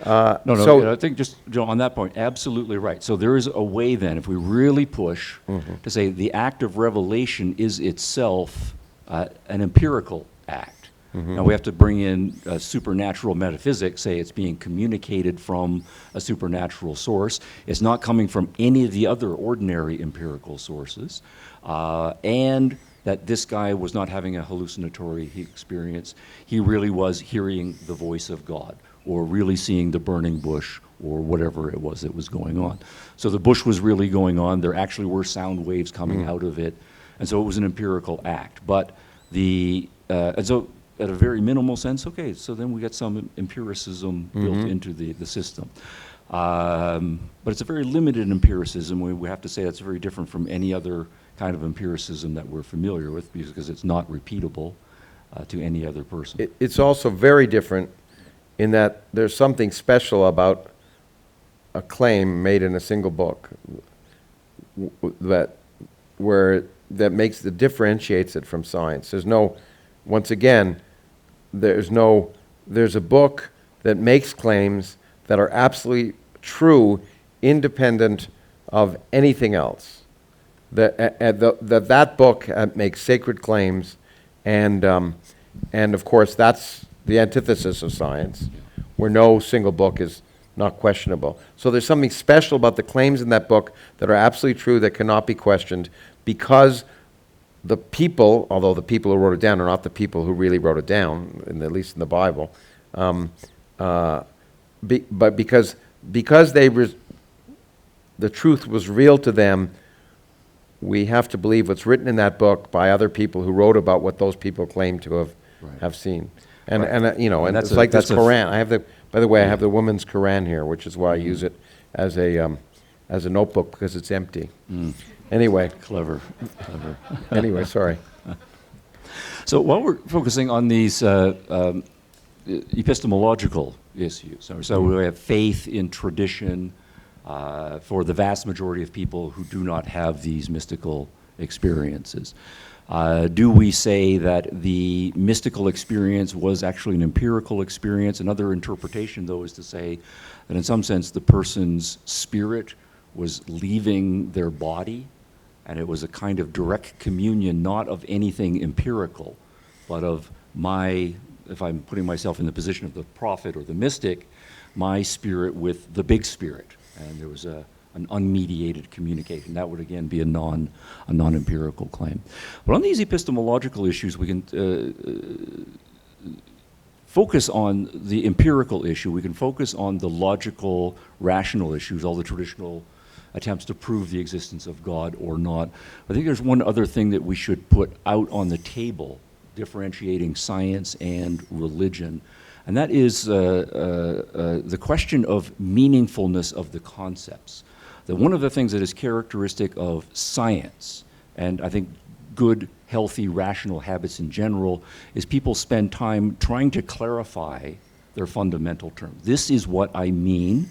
I think just, Joe, on that point, absolutely right. So there is a way then, if we really push, to say the act of revelation is itself an empirical act. Now we have to bring in supernatural metaphysics, say it's being communicated from a supernatural source. It's not coming from any of the other ordinary empirical sources. And that this guy was not having a hallucinatory experience. He really was hearing the voice of God, or really seeing the burning bush, or whatever it was that was going on. So the bush was really going on. There actually were sound waves coming out of it. And so it was an empirical act. But and so at a very minimal sense, okay, so then we got some empiricism built into the system. But it's a very limited empiricism. We have to say that's very different from any other kind of empiricism that we're familiar with, because it's not repeatable to any other person. It's also very different in that there's something special about a claim made in a single book that differentiates it from science. There's a book that makes claims that are absolutely true, independent of anything else. That book makes sacred claims, and of course that's the antithesis of science, where no single book is not questionable. So there's something special about the claims in that book that are absolutely true, that cannot be questioned, because the people, although the people who wrote it down are not the people who really wrote it down, at least in the Bible, but because the truth was revealed to them, we have to believe what's written in that book by other people who wrote about what those people claim to have seen. And it's like this Quran. By the way, I have the woman's Quran here, which is why I use it as a notebook, because it's empty. Anyway. Clever. Anyway, sorry. So while we're focusing on these epistemological issues, so we have faith in tradition for the vast majority of people who do not have these mystical experiences. Do we say that the mystical experience was actually an empirical experience? Another interpretation, though, is to say that in some sense the person's spirit was leaving their body, and it was a kind of direct communion, not of anything empirical, but of if I'm putting myself in the position of the prophet or the mystic, my spirit with the big spirit. And there was an unmediated communication. That would again be a non-empirical claim. But on these epistemological issues, we can focus on the empirical issue. We can focus on the logical, rational issues, all the traditional attempts to prove the existence of God or not. I think there's one other thing that we should put out on the table, differentiating science and religion, and that is the question of meaningfulness of the concepts. That one of the things that is characteristic of science, and I think good, healthy, rational habits in general, is people spend time trying to clarify their fundamental terms. This is what I mean.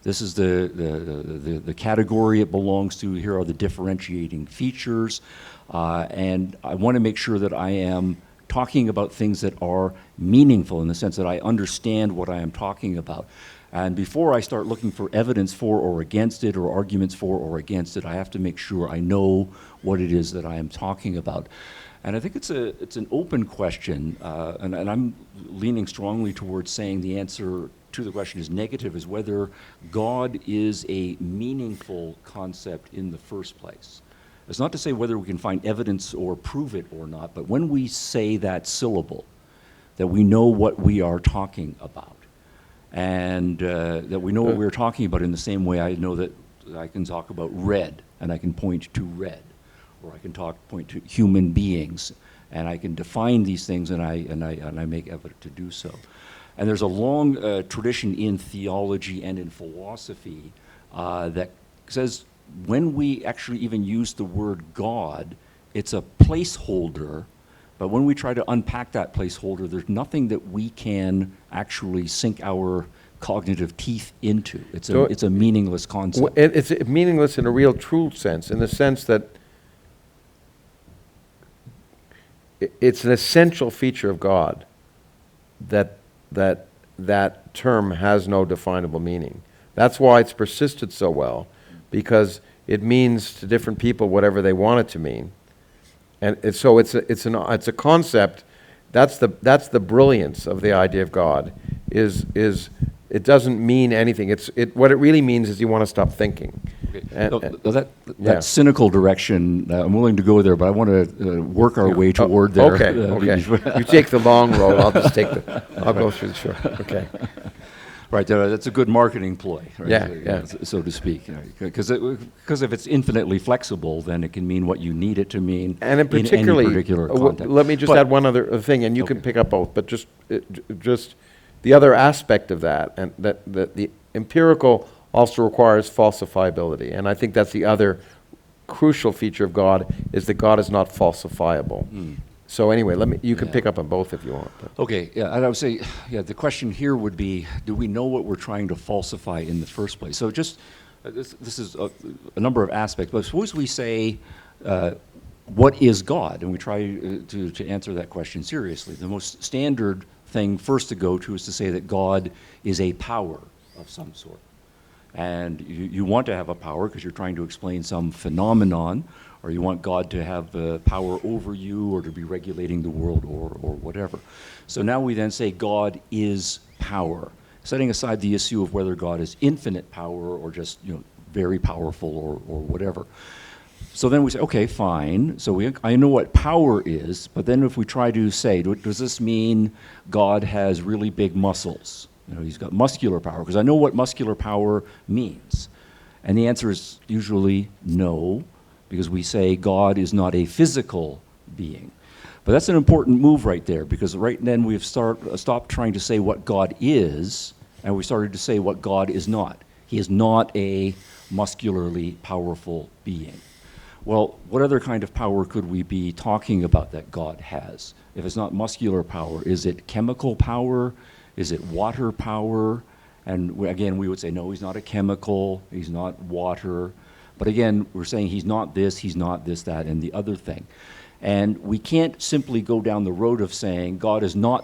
This is the category it belongs to. Here are the differentiating features. And I want to make sure that I am talking about things that are meaningful in the sense that I understand what I am talking about. And before I start looking for evidence for or against it, or arguments for or against it, I have to make sure I know what it is that I am talking about. And I think it's an open question, and I'm leaning strongly towards saying the answer to the question is negative, is whether God is a meaningful concept in the first place. It's not to say whether we can find evidence or prove it or not, but when we say that syllable, that we know what we are talking about. And that we know what we're talking about in the same way I know that I can talk about red, and I can point to red, or I can point to human beings, and I can define these things, and I make effort to do so. And there's a long tradition in theology and in philosophy that says when we actually even use the word God, it's a placeholder. But when we try to unpack that placeholder, there's nothing that we can actually sink our cognitive teeth into. It's a meaningless concept. It's meaningless in a real true sense, in the sense that it's an essential feature of God that term has no definable meaning. That's why it's persisted so well, because it means to different people whatever they want it to mean. And so it's a concept. That's the brilliance of the idea of God. Is it doesn't mean anything. What it really means is you want to stop thinking. Okay. That cynical direction, I'm willing to go there, but I want to work our way toward there. Okay. You take the long road. I'll just I'll go through the short. Okay. Right, that's a good marketing ploy, right? Yeah. So to speak. Because if it's infinitely flexible, then it can mean what you need it to mean and in any particular context. Let me just add one other thing, and you can pick up both, but just the other aspect of that, and that the empirical also requires falsifiability. And I think that's the other crucial feature of God, is that God is not falsifiable. So anyway, you can pick up on both if you want. Okay, and I would say, the question here would be, do we know what we're trying to falsify in the first place? So just, this is a number of aspects, but suppose we say, what is God? And we try to answer that question seriously. The most standard thing first to go to is to say that God is a power of some sort. And you want to have a power because you're trying to explain some phenomenon, or you want God to have power over you, or to be regulating the world, or whatever. So now we then say God is power. setting aside the issue of whether God is infinite power or just, very powerful or whatever. So then we say, okay, fine. So I know what power is, but then if we try to say, does this mean God has really big muscles? He's got muscular power, because I know what muscular power means. And the answer is usually no, because we say God is not a physical being. But that's an important move right there, because right then we've stopped trying to say what God is, and we started to say what God is not. He is not a muscularly powerful being. Well, what other kind of power could we be talking about that God has? If it's not muscular power, is it chemical power? Is it water power? And again, we would say, no, he's not a chemical, he's not water. But again, we're saying he's not this, that, and the other thing. And we can't simply go down the road of saying God is not,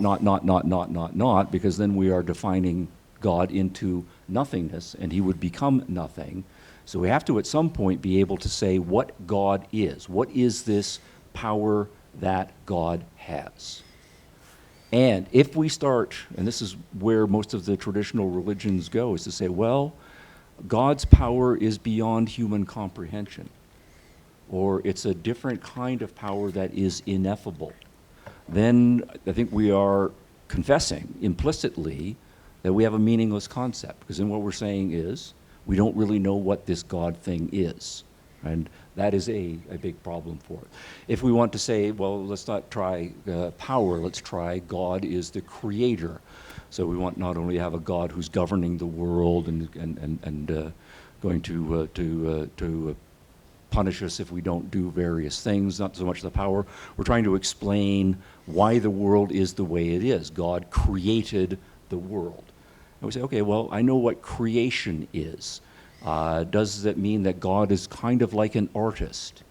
because then we are defining God into nothingness, and he would become nothing. So we have to, at some point, be able to say what God is. What is this power that God has? And if we start, and this is where most of the traditional religions go, is to say, well, God's power is beyond human comprehension, or it's a different kind of power that is ineffable. Then I think we are confessing implicitly that we have a meaningless concept, because then what we're saying is, we don't really know what this God thing is. And that is a big problem for it. If we want to say, well, let's not try power, let's try God is the creator. So we want not only have a God who's governing the world and going to punish us if we don't do various things, not so much the power. We're trying to explain why the world is the way it is. God created the world. And we say, okay, well, I know what creation is. Does that mean that God is kind of like an artist?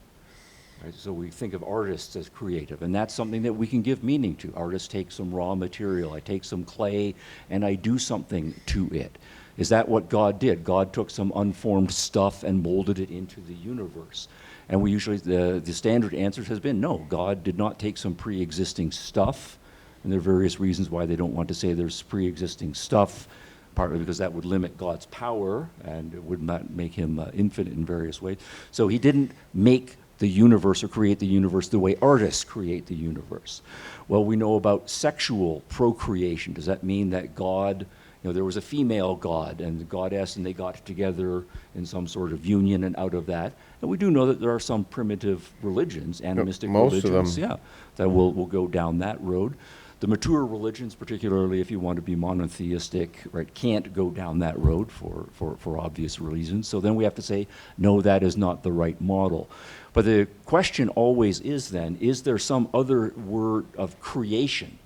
Right? So we think of artists as creative, and that's something that we can give meaning to. Artists take some raw material. I take some clay, and I do something to it. Is that what God did? God took some unformed stuff and molded it into the universe. And we usually, the standard answer has been, no, God did not take some pre-existing stuff. And there are various reasons why they don't want to say there's pre-existing stuff, partly because that would limit God's power and it would not make him infinite in various ways. So he didn't make the universe or create the universe the way artists create the universe. Well, we know about sexual procreation. Does that mean that God, there was a female God and the goddess, and they got together in some sort of union, and out of that, and we do know that there are some primitive religions, animistic most religions, of them. that will go down that road. The mature religions, particularly if you want to be monotheistic, right, can't go down that road for obvious reasons. So then we have to say, no, that is not the right model. But the question always is then, is there some other word of creation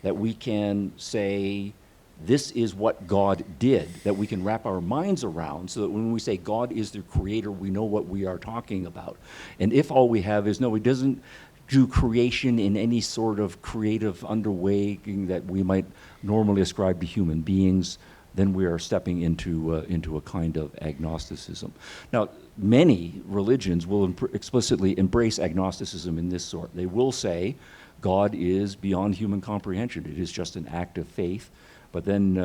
that we can say, this is what God did, that we can wrap our minds around, so that when we say God is the creator, we know what we are talking about. And if all we have is, no, he doesn't do creation in any sort of creative underway that we might normally ascribe to human beings, then we are stepping into a kind of agnosticism. Now, many religions will explicitly embrace agnosticism in this sort. They will say God is beyond human comprehension. It is just an act of faith. But then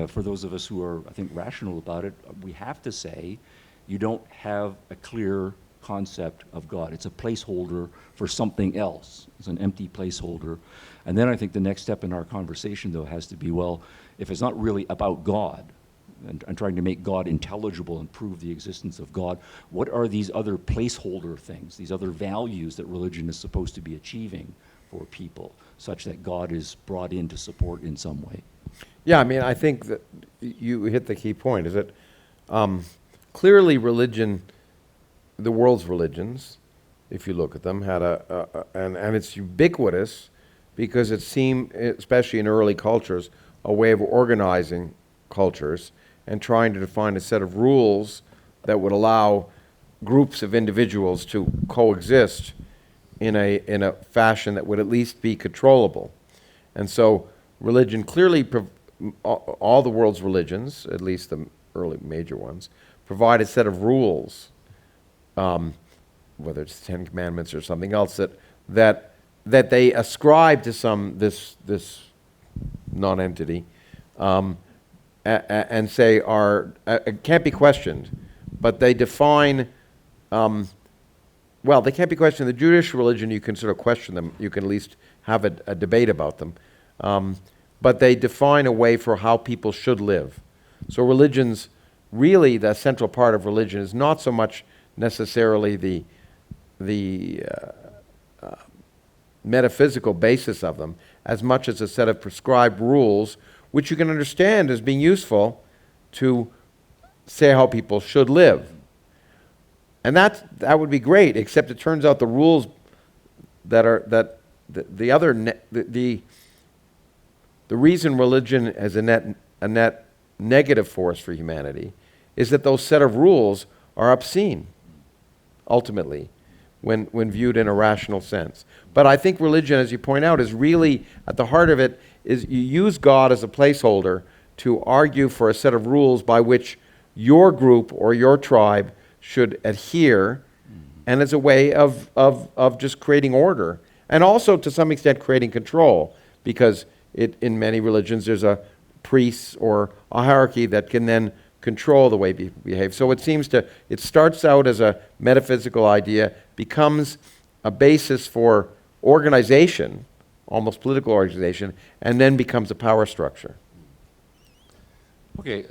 for those of us who are, I think, rational about it, we have to say you don't have a clear concept of God. It's a placeholder for something else. It's an empty placeholder. And then I think the next step in our conversation, though, has to be, well, if it's not really about God and trying to make God intelligible and prove the existence of God, what are these other placeholder things, these other values that religion is supposed to be achieving for people, such that God is brought in to support in some way? Yeah, I mean, I think that you hit the key point, is that clearly religion, the world's religions, if you look at them, had and it's ubiquitous because it seemed, especially in early cultures, a way of organizing cultures and trying to define a set of rules that would allow groups of individuals to coexist in a fashion that would at least be controllable. And so religion clearly, all the world's religions, at least the early major ones, provide a set of rules, whether it's the Ten Commandments or something else, that they ascribe to this non-entity, and say can't be questioned, but they define. Well, they can't be questioned. The Jewish religion, you can sort of question them. You can at least have a debate about them. But they define a way for how people should live. So religions, really the central part of religion is not so much necessarily the metaphysical basis of them, as much as a set of prescribed rules, which you can understand as being useful to say how people should live. And that would be great, except it turns out the rules the reason religion is a net negative force for humanity is that those set of rules are obscene, ultimately, when viewed in a rational sense. But I think religion, as you point out, is really, at the heart of it, is you use God as a placeholder to argue for a set of rules by which your group or your tribe should adhere, and as a way of just creating order, and also to some extent creating control, because in many religions there's a priest or a hierarchy that can then control the way people behave. So it starts out as a metaphysical idea, becomes a basis for organization, almost political organization, and then becomes a power structure. Okay,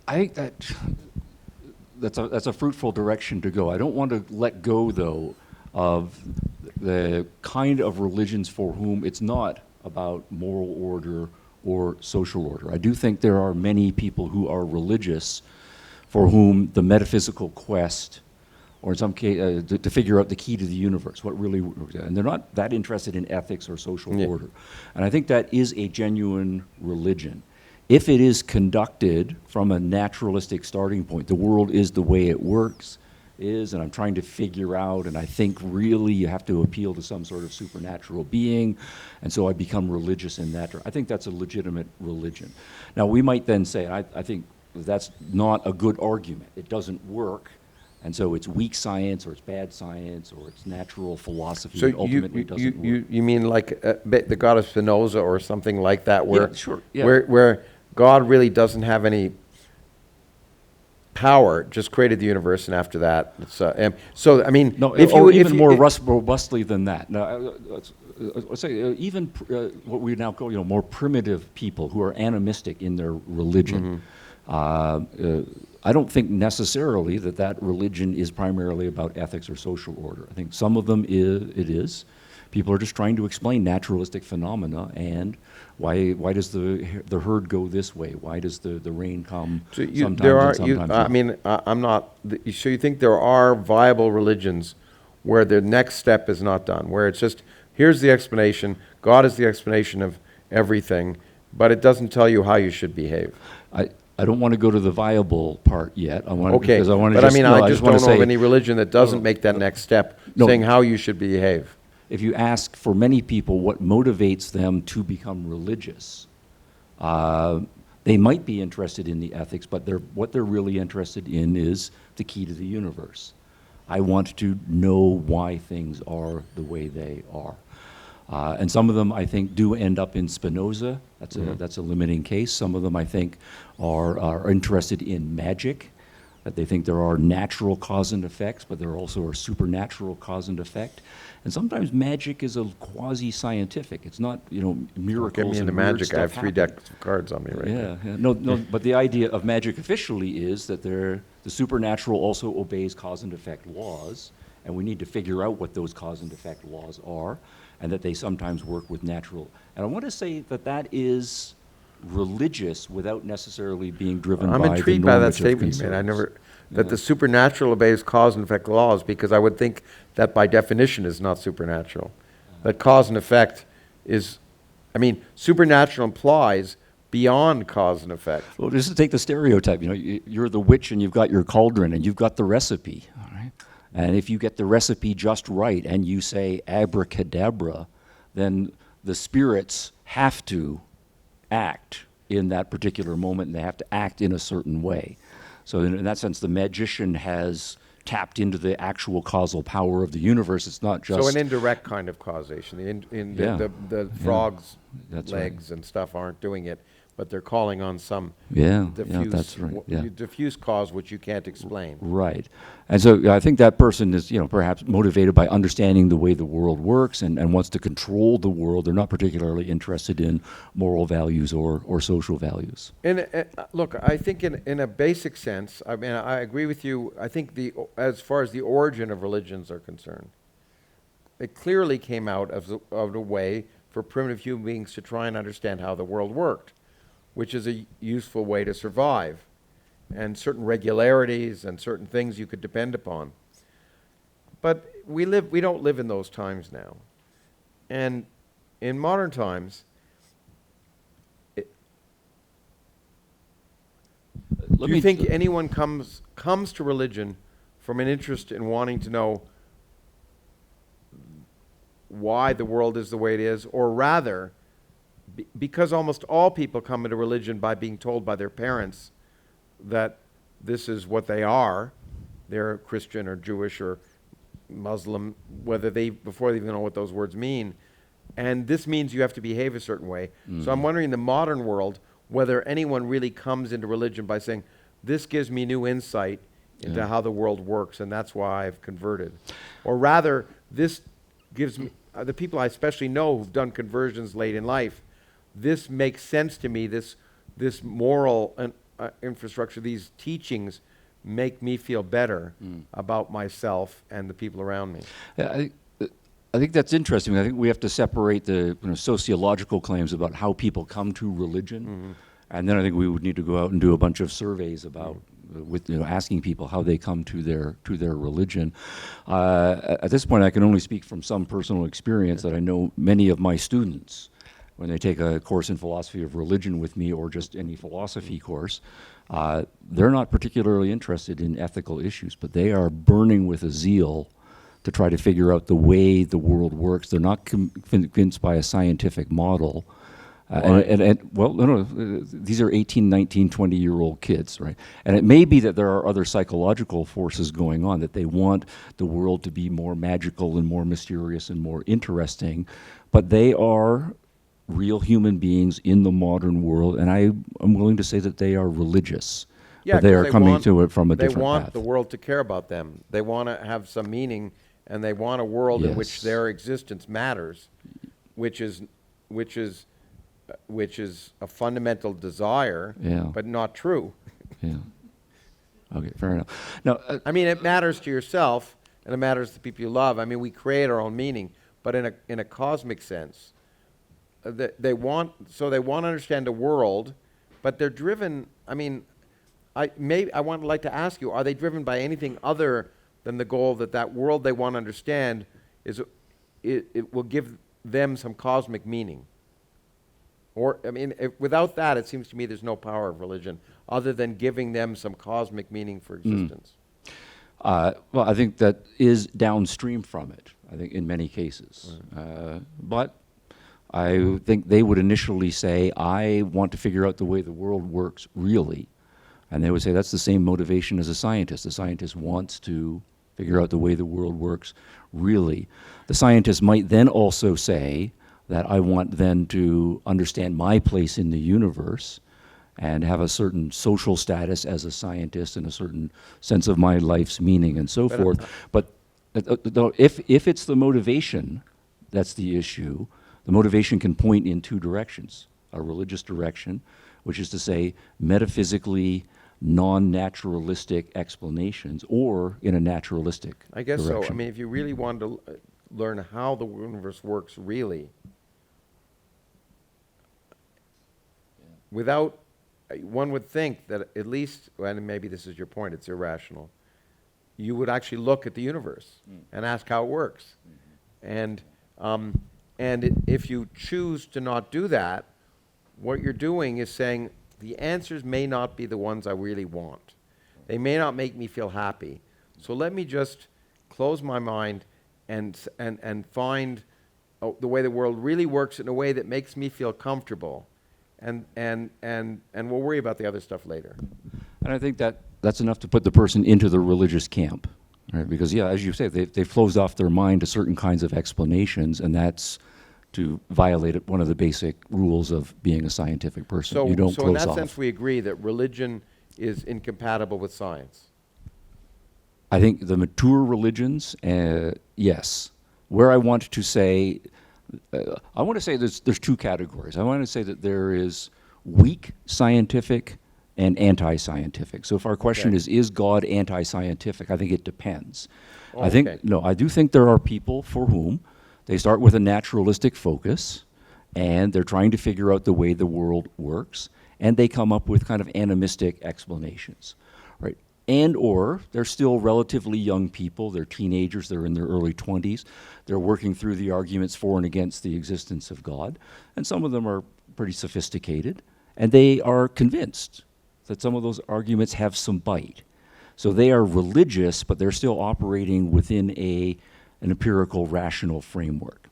I think that's a fruitful direction to go. I don't want to let go, though, of the kind of religions for whom it's not about moral order or social order. I do think there are many people who are religious for whom the metaphysical quest, or in some case, to figure out the key to the universe, what really works, and they're not that interested in ethics or social order. And I think that is a genuine religion. If it is conducted from a naturalistic starting point, the world is the way it works, and I'm trying to figure out, and I think really you have to appeal to some sort of supernatural being, and so I become religious in that. I think that's a legitimate religion. Now, we might then say, I think that's not a good argument. It doesn't work, and so it's weak science, or it's bad science, or it's natural philosophy that ultimately doesn't work. You mean like the God of Spinoza or something like that, where, Yeah, sure, yeah. where God really doesn't have any power, just created the universe, and after that, it's, so I mean, No, if or you, even more robustly than that. Now, let's say even what we now call more primitive people who are animistic in their religion. I don't think necessarily that religion is primarily about ethics or social order. I think some of them it is. People are just trying to explain naturalistic phenomena and why does the herd go this way? Why does the rain come sometimes and sometimes not? I mean, I'm not. So you think there are viable religions where the next step is not done, where it's just here's the explanation. God is the explanation of everything, but it doesn't tell you how you should behave. I don't want to go to the viable part yet. I want Okay, because I want to but just, I mean, no, I just want don't to know say, of any religion that doesn't make that next step, No. saying how you should behave. If you ask for many people what motivates them to become religious, they might be interested in the ethics, but what they're really interested in is the key to the universe. I want to know why things are the way they are. And some of them, I think, do end up in Spinoza. That's a limiting case. Some of them, I think, are interested in magic, that they think there are natural cause and effects, but there also are supernatural cause and effect. And sometimes magic is a quasi-scientific. It's not, miracles. Get me into and weird magic. I have stuff 3 happen. decks of cards on me right now. Yeah. No. But the idea of magic officially is that the supernatural also obeys cause and effect laws, and we need to figure out what those cause and effect laws are, and that they sometimes work with natural. And I want to say that is religious without necessarily being driven by the normative I'm intrigued by that statement you made. concerns. That the supernatural obeys cause and effect laws, because I would think that by definition is not supernatural. That cause and effect is, supernatural implies beyond cause and effect. Well, just to take the stereotype, you're the witch and you've got your cauldron and you've got the recipe, all right? And if you get the recipe just right and you say abracadabra, then the spirits have to act in that particular moment, and they have to act in a certain way. So in that sense, the magician has tapped into the actual causal power of the universe. It's not just... So an indirect kind of causation. The frogs' That's legs right. and stuff aren't doing it, but they're calling on some Yeah, diffuse, that's right. Yeah. diffuse cause which you can't explain. Right. And so I think that person is, perhaps motivated by understanding the way the world works and wants to control the world. They're not particularly interested in moral values or social values. And look, I think in a basic sense, I mean, I agree with you. I think as far as the origin of religions are concerned, it clearly came out of a way for primitive human beings to try and understand how the world worked, which is a useful way to survive, and certain regularities and certain things you could depend upon. But we don't live in those times now. And in modern times, do you think anyone comes to religion from an interest in wanting to know why the world is the way it is, or rather, because almost all people come into religion by being told by their parents that this is what they are, they're Christian or Jewish or Muslim, before they even know what those words mean, and this means you have to behave a certain way. So I'm wondering, in the modern world, whether anyone really comes into religion by saying, this gives me new insight into how the world works, and that's why I've converted. Or rather, this gives me, the people I especially know who've done conversions late in life, this makes sense to me, this moral infrastructure, these teachings make me feel better about myself and the people around me. Yeah, I think that's interesting. I think we have to separate the sociological claims about how people come to religion, and then I think we would need to go out and do a bunch of surveys about asking people how they come to their religion. At this point, I can only speak from some personal experience that I know many of my students, when they take a course in philosophy of religion with me or just any philosophy course, they're not particularly interested in ethical issues, but they are burning with a zeal to try to figure out the way the world works. They're not convinced by a scientific model. These are 18, 19, 20-year-old kids, right? And it may be that there are other psychological forces going on, that they want the world to be more magical and more mysterious and more interesting, but they are real human beings in the modern world, and I am willing to say that they are religious. Yeah, but they are coming to it from a different path. They want the world to care about them. They want to have some meaning, and they want a world in which their existence matters, which is a fundamental desire, but not true. Yeah. Okay, fair enough. Now, I mean, it matters to yourself, and it matters to the people you love. I mean, we create our own meaning, but in a cosmic sense, they want to understand the world, but they're driven. I mean, I would like to ask you: are they driven by anything other than the goal that world they want to understand it will give them some cosmic meaning? Or, I mean, without that, it seems to me there's no power of religion other than giving them some cosmic meaning for existence. Well, I think that is downstream from it, I think, in many cases. But I think they would initially say, I want to figure out the way the world works really. And they would say that's the same motivation as a scientist. The scientist wants to figure out the way the world works really. The scientist might then also say that I want then to understand my place in the universe and have a certain social status as a scientist and a certain sense of my life's meaning and so forth. But if it's the motivation that's the issue, the motivation can point in two directions. A religious direction, which is to say metaphysically non-naturalistic explanations, or in a naturalistic I guess direction. so. I mean, if you really want to learn how the universe works really, without, one would think that at least, and maybe this is your point, it's irrational, you would actually look at the universe and ask how it works. And if you choose to not do that, what you're doing is saying, the answers may not be the ones I really want. They may not make me feel happy. So let me just close my mind and find the way the world really works in a way that makes me feel comfortable. And we'll worry about the other stuff later. And I think that's enough to put the person into the religious camp, right? Because, yeah, as you say, they've closed off their mind to certain kinds of explanations, and that's to violate one of the basic rules of being a scientific person. So, You don't so in close that off. sense, we agree that religion is incompatible with science. I think the mature religions, yes. Where I want to say, I want to say there's two categories. I want to say that there is weak scientific and anti-scientific. So if our question Okay. is God anti-scientific? I think it depends. Oh, I think, okay. no, I do think there are people for whom they start with a naturalistic focus and they're trying to figure out the way the world works, and they come up with kind of animistic explanations, right? And or they're still relatively young people, they're teenagers, they're in their early 20s, they're working through the arguments for and against the existence of God, and some of them are pretty sophisticated, and they are convinced that some of those arguments have some bite. So they are religious, but they're still operating within an empirical, rational framework.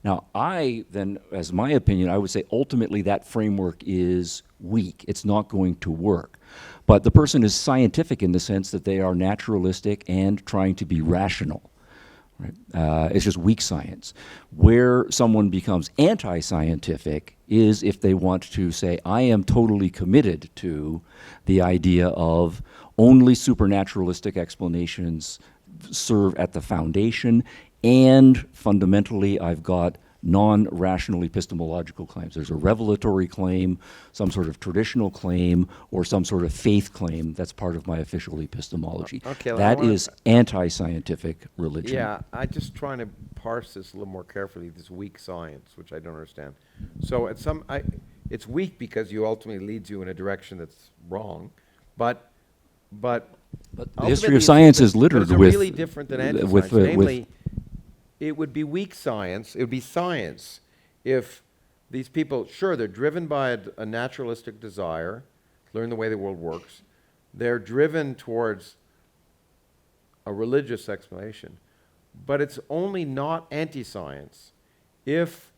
Now, I then, as my opinion, I would say ultimately that framework is weak. It's not going to work. But the person is scientific in the sense that they are naturalistic and trying to be rational. Right? It's just weak science. Where someone becomes anti-scientific is if they want to say, I am totally committed to the idea of only supernaturalistic explanations serve at the foundation, and fundamentally I've got non-rational epistemological claims. There's a revelatory claim, some sort of traditional claim, or some sort of faith claim that's part of my official epistemology. Okay, I That wanna- is anti-scientific religion. Yeah, I'm just trying to parse this a little more carefully, this weak science, which I don't understand. So it's weak because you ultimately leads you in a direction that's wrong, but But the ultimately history of it's- science is but littered it's with really different than anti-science. with Namely, it would be weak science. It would be science if these people, sure, they're driven by a naturalistic desire, learn the way the world works. They're driven towards a religious explanation, but it's only not anti-science if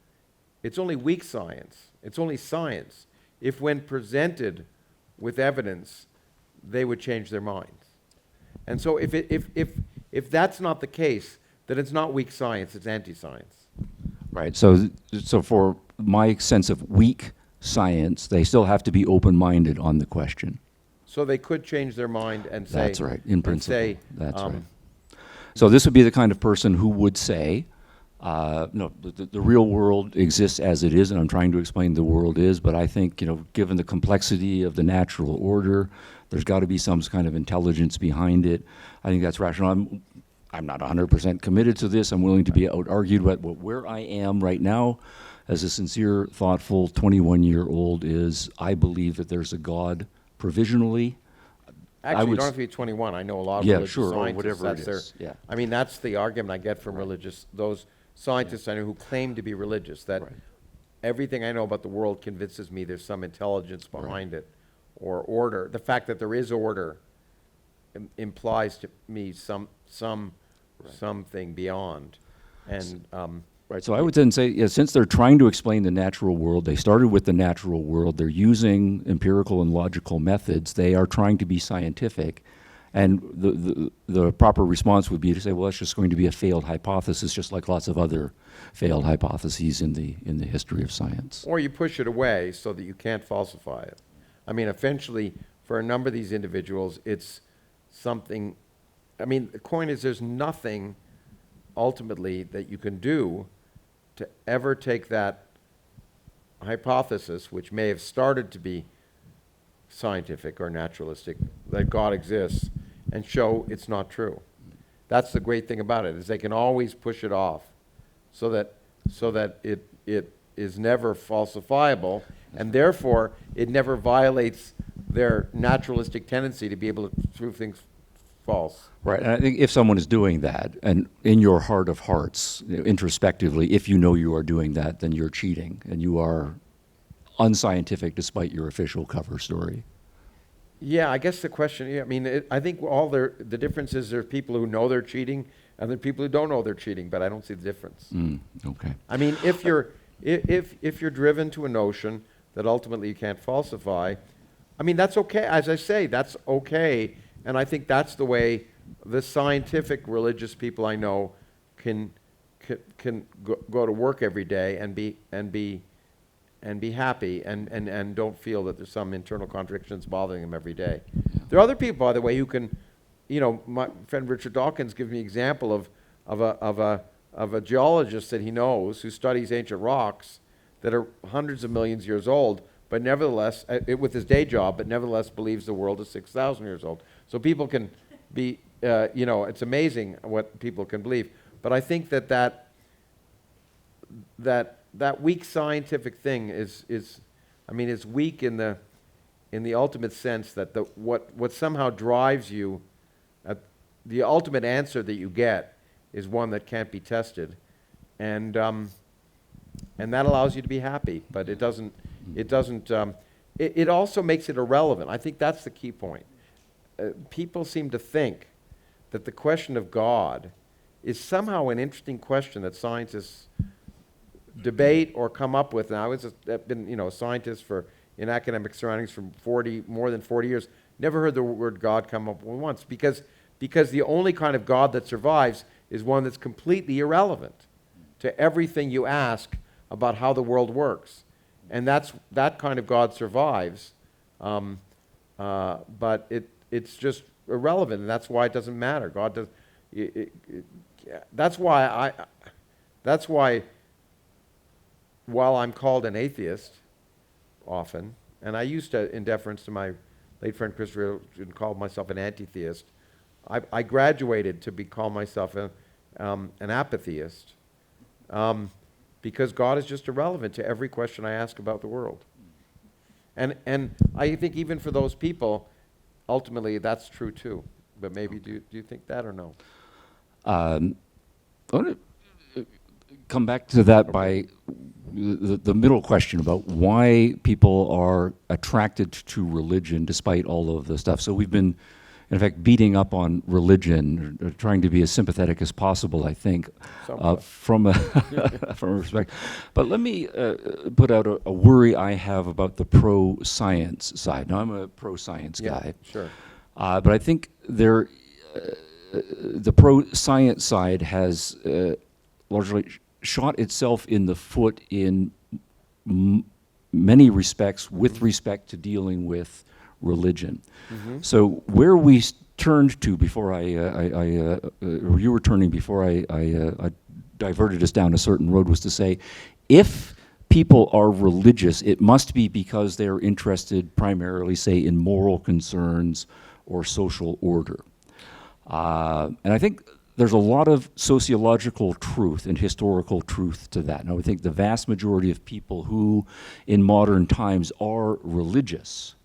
it's only weak science. It's only science if, when presented with evidence, they would change their minds. And so if that's not the case, then it's not weak science, it's anti-science. Right. So for my sense of weak science, they still have to be open-minded on the question. So they could change their mind and say... That's right, in and principle. say, That's right. So this would be the kind of person who would say, no, the real world exists as it is, and I'm trying to explain the world is, but I think, given the complexity of the natural order, there's got to be some kind of intelligence behind it. I think that's rational. I'm not 100% committed to this. I'm willing to be out-argued, but where I am right now as a sincere, thoughtful 21-year-old is I believe that there's a God provisionally. Actually, you don't have to be 21. I know a lot of Yeah, religious sure, or scientists. whatever it that's is, their, yeah. I mean, that's the argument I get from those scientists I know who claim to be religious, that Right. everything I know about the world convinces me there's some intelligence behind it, or order. The fact that there is order implies to me something beyond. And Right, so I would then say, yeah, since they're trying to explain the natural world, they started with the natural world, they're using empirical and logical methods, they are trying to be scientific, and the proper response would be to say, well, it's just going to be a failed hypothesis, just like lots of other failed hypotheses in the history of science. or you push it away so that you can't falsify it. I mean, eventually, for a number of these individuals, it's something. I mean, the point is, there's nothing ultimately that you can do to ever take that hypothesis, which may have started to be scientific or naturalistic, that God exists, and show it's not true. That's the great thing about it, is they can always push it off so that it is never falsifiable, and therefore it never violates their naturalistic tendency to be able to prove things false. Right, and I think if someone is doing that, and in your heart of hearts, introspectively, if you know you are doing that, then you're cheating, and you are unscientific despite your official cover story. Yeah, I guess the question, I mean, I think the difference is there's people who know they're cheating, and there are people who don't know they're cheating, but I don't see the difference. Okay. I mean, if you're driven to a notion that ultimately you can't falsify, I mean, that's okay. As I say, that's okay, and I think that's the way the scientific religious people I know can can go to work every day and be happy and don't feel that there's some internal contradictions bothering them every day. There are other people, by the way, who can, my friend Richard Dawkins gives me an example of a geologist that he knows who studies ancient rocks that are hundreds of millions of years old, but nevertheless, with his day job, but nevertheless believes the world is 6,000 years old. So people can be, it's amazing what people can believe. But I think that weak scientific thing is weak in the ultimate sense that what somehow drives you, the ultimate answer that you get is one that can't be tested, and that allows you to be happy. But it doesn't. It also makes it irrelevant. I think that's the key point. People seem to think that the question of God is somehow an interesting question that scientists debate or come up with. And I've been a scientist in academic surroundings for more than 40 years. Never heard the word God come up once, because the only kind of God that survives is one that's completely irrelevant to everything you ask about how the world works. And that kind of God survives, but it's just irrelevant, and that's why it doesn't matter. God does. That's why while I'm called an atheist often, and I used to, in deference to my late friend Christopher, call myself an anti-theist, I graduated to call myself an apatheist, because God is just irrelevant to every question I ask about the world. And I think even for those people, ultimately that's true too. But maybe do you think that or no? I want to come back to that by the middle question about why people are attracted to religion despite all of the stuff. So we've been, in fact, beating up on religion, or trying to be as sympathetic as possible, I think, from a respect. But let me put out a worry I have about the pro-science side. Now, I'm a pro-science guy. Sure. But I think the pro-science side has largely shot itself in the foot in many respects with respect to dealing with religion. Mm-hmm. So where we turned to before or you were turning before I diverted us down a certain road, was to say, if people are religious, it must be because they're interested primarily, say, in moral concerns or social order. And I think there's a lot of sociological truth and historical truth to that. Now, I think the vast majority of people who, in modern times, are religious,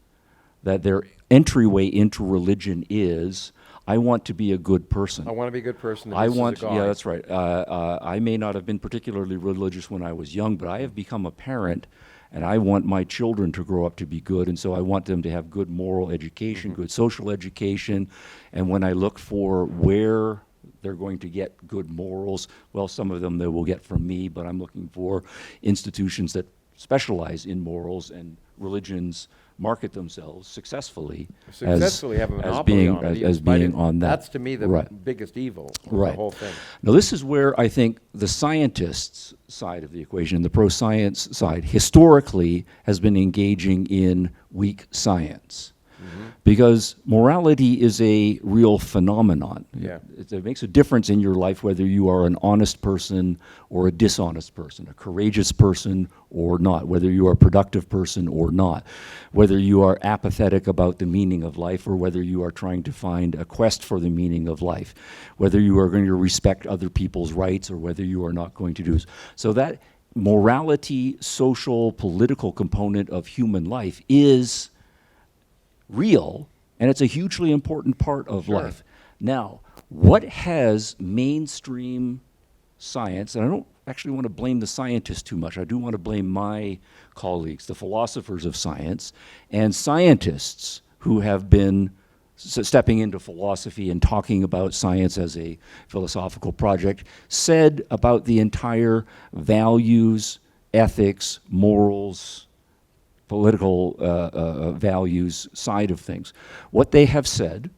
that their entryway into religion is, I want to be a good person. I want to be a good person. Yeah, that's right. I may not have been particularly religious when I was young, but I have become a parent, and I want my children to grow up to be good, and so I want them to have good moral education, good social education, and when I look for where they're going to get good morals, well, some of them they will get from me, but I'm looking for institutions specialize in morals, and religions market themselves successfully have a as being on that. That's to me the biggest evil of the whole thing. Now, this is where I think the scientists' side of the equation, the pro-science side, historically has been engaging in weak science. Because morality is a real phenomenon. Yeah. It makes a difference in your life whether you are an honest person or a dishonest person, a courageous person or not, whether you are a productive person or not, whether you are apathetic about the meaning of life or whether you are trying to find a quest for the meaning of life, whether you are going to respect other people's rights or whether you are not going to do so. So that morality, social, political component of human life is real, and it's a hugely important part of life. Now, what has mainstream science, and I don't actually want to blame the scientists too much, I do want to blame my colleagues, the philosophers of science, and scientists who have been stepping into philosophy and talking about science as a philosophical project, said about the entire values, ethics, morals, political values side of things. What they have said,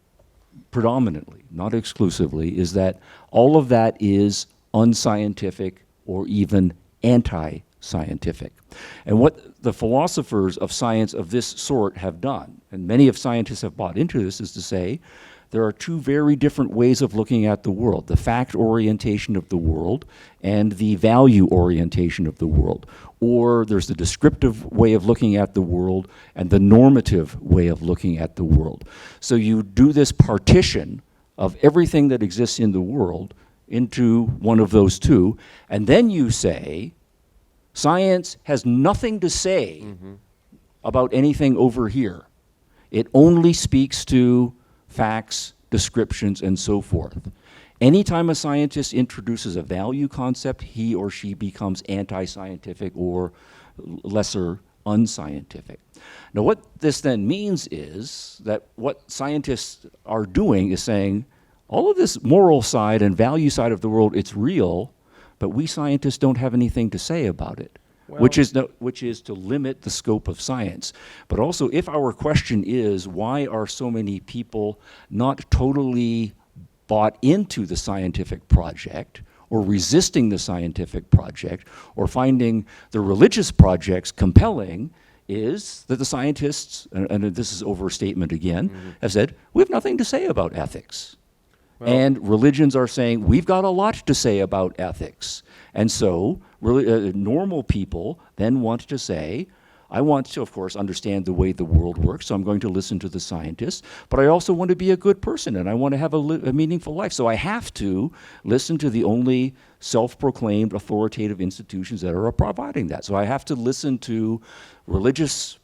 predominantly, not exclusively, is that all of that is unscientific, or even anti-scientific. And what the philosophers of science of this sort have done, and many of scientists have bought into this, is to say there are two very different ways of looking at the world: the fact orientation of the world and the value orientation of the world. Or there's the descriptive way of looking at the world and the normative way of looking at the world. So you do this partition of everything that exists in the world into one of those two, and then you say, science has nothing to say about anything over here. It only speaks to facts, descriptions, and so forth. Anytime a scientist introduces a value concept, he or she becomes anti-scientific or lesser unscientific. Now, what this then means is that what scientists are doing is saying, all of this moral side and value side of the world, it's real, but we scientists don't have anything to say about it. Which is to limit the scope of science. But also, if our question is, why are so many people not totally bought into the scientific project, or resisting the scientific project, or finding the religious projects compelling, is that the scientists, and this is overstatement again, have said, we have nothing to say about ethics. And religions are saying, we've got a lot to say about ethics. And so really, normal people then want to say, I want to, of course, understand the way the world works, so I'm going to listen to the scientists, but I also want to be a good person, and I want to have a meaningful life. So I have to listen to the only self-proclaimed authoritative institutions that are providing that. So I have to listen to religious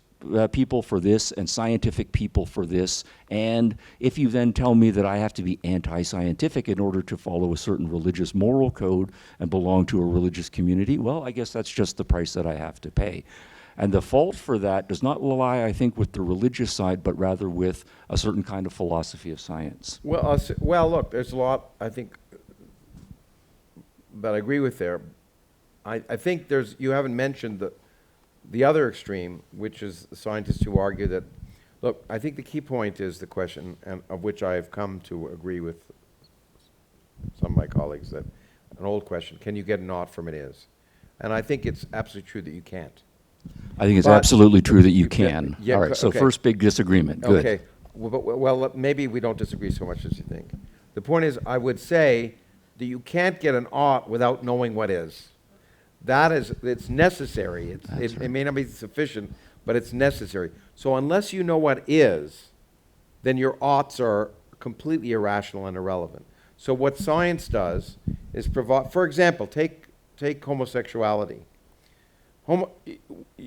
people for this and scientific people for this, and if you then tell me that I have to be anti-scientific in order to follow a certain religious moral code and belong to a religious community, well, I guess that's just the price that I have to pay. And the fault for that does not lie, I think, with the religious side, but rather with a certain kind of philosophy of science. Well, look, there's a lot, I think, that I agree with there. I think you haven't mentioned the other extreme, which is scientists who argue that, look, I think the key point is the question, and of which I have come to agree with some of my colleagues, that an old question, can you get an ought from an is? And I think it's absolutely true that you can't. I think it's absolutely true that you can. Yeah, all right, so okay. First big disagreement. Good. Okay. Well, maybe we don't disagree so much as you think. The point is, I would say that you can't get an ought without knowing what is. It's necessary. It may not be sufficient, but it's necessary. So unless you know what is, then your oughts are completely irrational and irrelevant. So what science does is provide, for example, take homosexuality.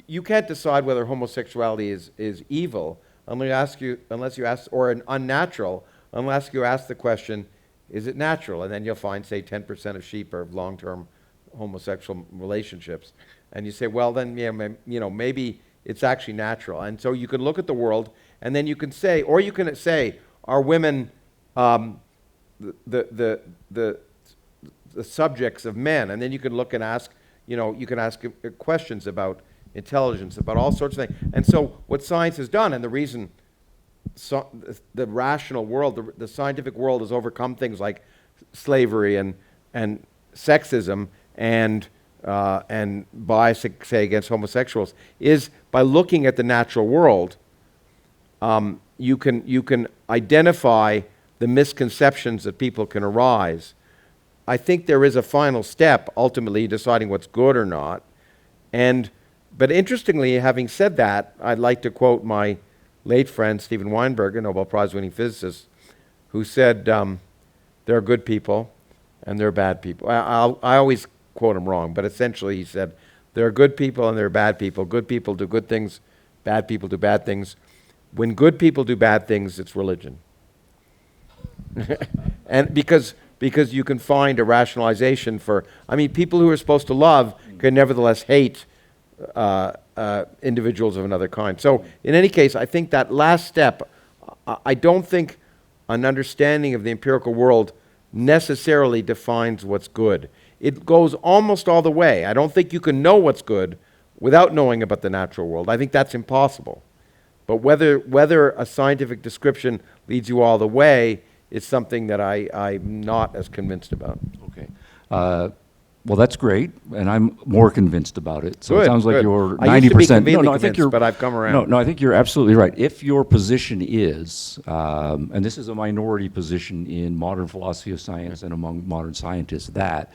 You can't decide whether homosexuality is evil unless you ask, or an unnatural, unless you ask the question, is it natural? And then you'll find, say, 10% of sheep are long-term homosexual relationships. And you say, well, then, maybe it's actually natural. And so you can look at the world, and then you can say, or you can say, are women the subjects of men? And then you can look and ask, you can ask questions about intelligence, about all sorts of things. And so what science has done, and the reason the rational world, the scientific world has overcome things like slavery and sexism and bias, say, against homosexuals, is by looking at the natural world, you can identify the misconceptions that people can arise. I think there is a final step, ultimately deciding what's good or not. But interestingly, having said that, I'd like to quote my late friend Steven Weinberg, a Nobel Prize-winning physicist, who said there are good people and there are bad people. I always quote him wrong, but essentially he said there are good people and there are bad people. Good people do good things, bad people do bad things. When good people do bad things, it's religion. And because you can find a rationalization for, people who are supposed to love can nevertheless hate individuals of another kind. So in any case, I think that last step, I don't think an understanding of the empirical world necessarily defines what's good. It goes almost all the way. I don't think you can know what's good without knowing about the natural world. I think that's impossible. But whether a scientific description leads you all the way is something that I'm not as convinced about. Okay. Well, that's great, and I'm more convinced about it. So it Good, sounds like good. you're 90%. I used to be completely I think convinced, you're. but I've come around. No, I think you're absolutely right. If your position is, and this is a minority position in modern philosophy of science and among modern scientists, that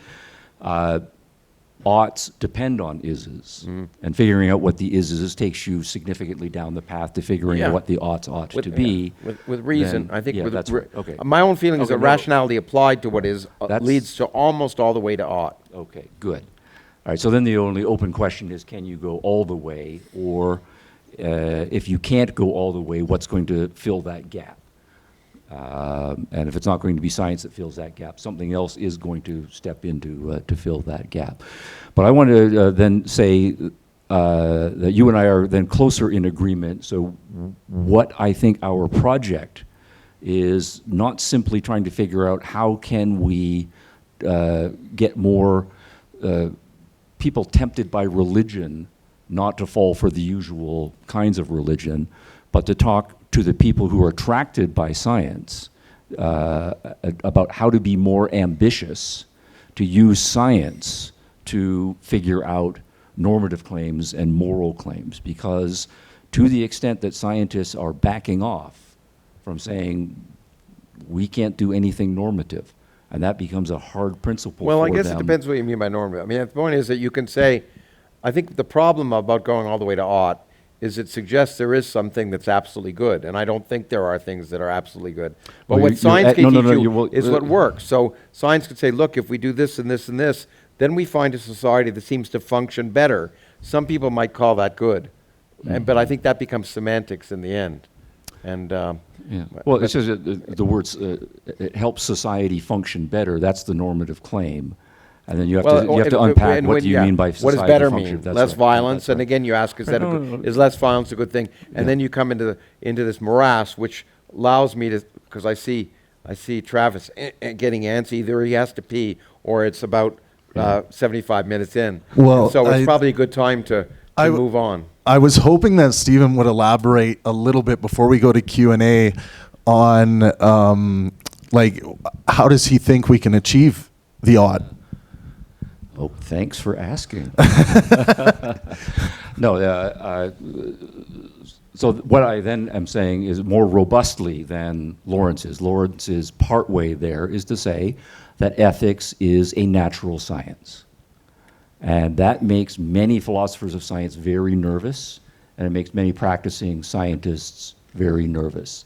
oughts depend on ises, and figuring out what the ises takes you significantly down the path to figuring Yeah. out what the oughts ought to Yeah, be. with reason. then- I think yeah, with that's right. Okay. my own feeling is Okay, that no. rationality applied to what is That's- leads to almost all the way to ought. Okay, good. All right, so then the only open question is, can you go all the way? Or if you can't go all the way, what's going to fill that gap? And if it's not going to be science that fills that gap, something else is going to step in to fill that gap. But I want to then say that you and I are then closer in agreement. So what I think our project is not simply trying to figure out how can we get more people tempted by religion not to fall for the usual kinds of religion, but to talk to the people who are attracted by science about how to be more ambitious, to use science to figure out normative claims and moral claims. Because to the extent that scientists are backing off from saying we can't do anything normative, and that becomes a hard principle Well, for I guess them. it depends what you mean by normative. I mean, the point is that you can say, I think the problem about going all the way to ought is it suggests there is something that's absolutely good, and I don't think there are things that are absolutely good. But Well, what you're science at- can no, no, teach no, you you will- is what works. So science could say, look, if we do this and this and this, then we find a society that seems to function better. Some people might call that good, but I think that becomes semantics in the end. And Yeah. Well, it says the words, it helps society function better. That's the normative claim. And then you have to unpack what do you mean by society what does better function. mean? That's Less right. violence, That's and right. again, you ask, is Right, that no, no, no. is less violence a good thing? And then you come into this morass, which allows me to, because I see Travis getting antsy. Either he has to pee, or it's about 75 minutes in. Well, And so it's probably a good time to move on. I was hoping that Stephen would elaborate a little bit before we go to Q&A on like how does he think we can achieve the ought? Oh, thanks for asking. No, so what I then am saying is more robustly than Lawrence is. Lawrence's partway there is to say that ethics is a natural science. And that makes many philosophers of science very nervous, and it makes many practicing scientists very nervous.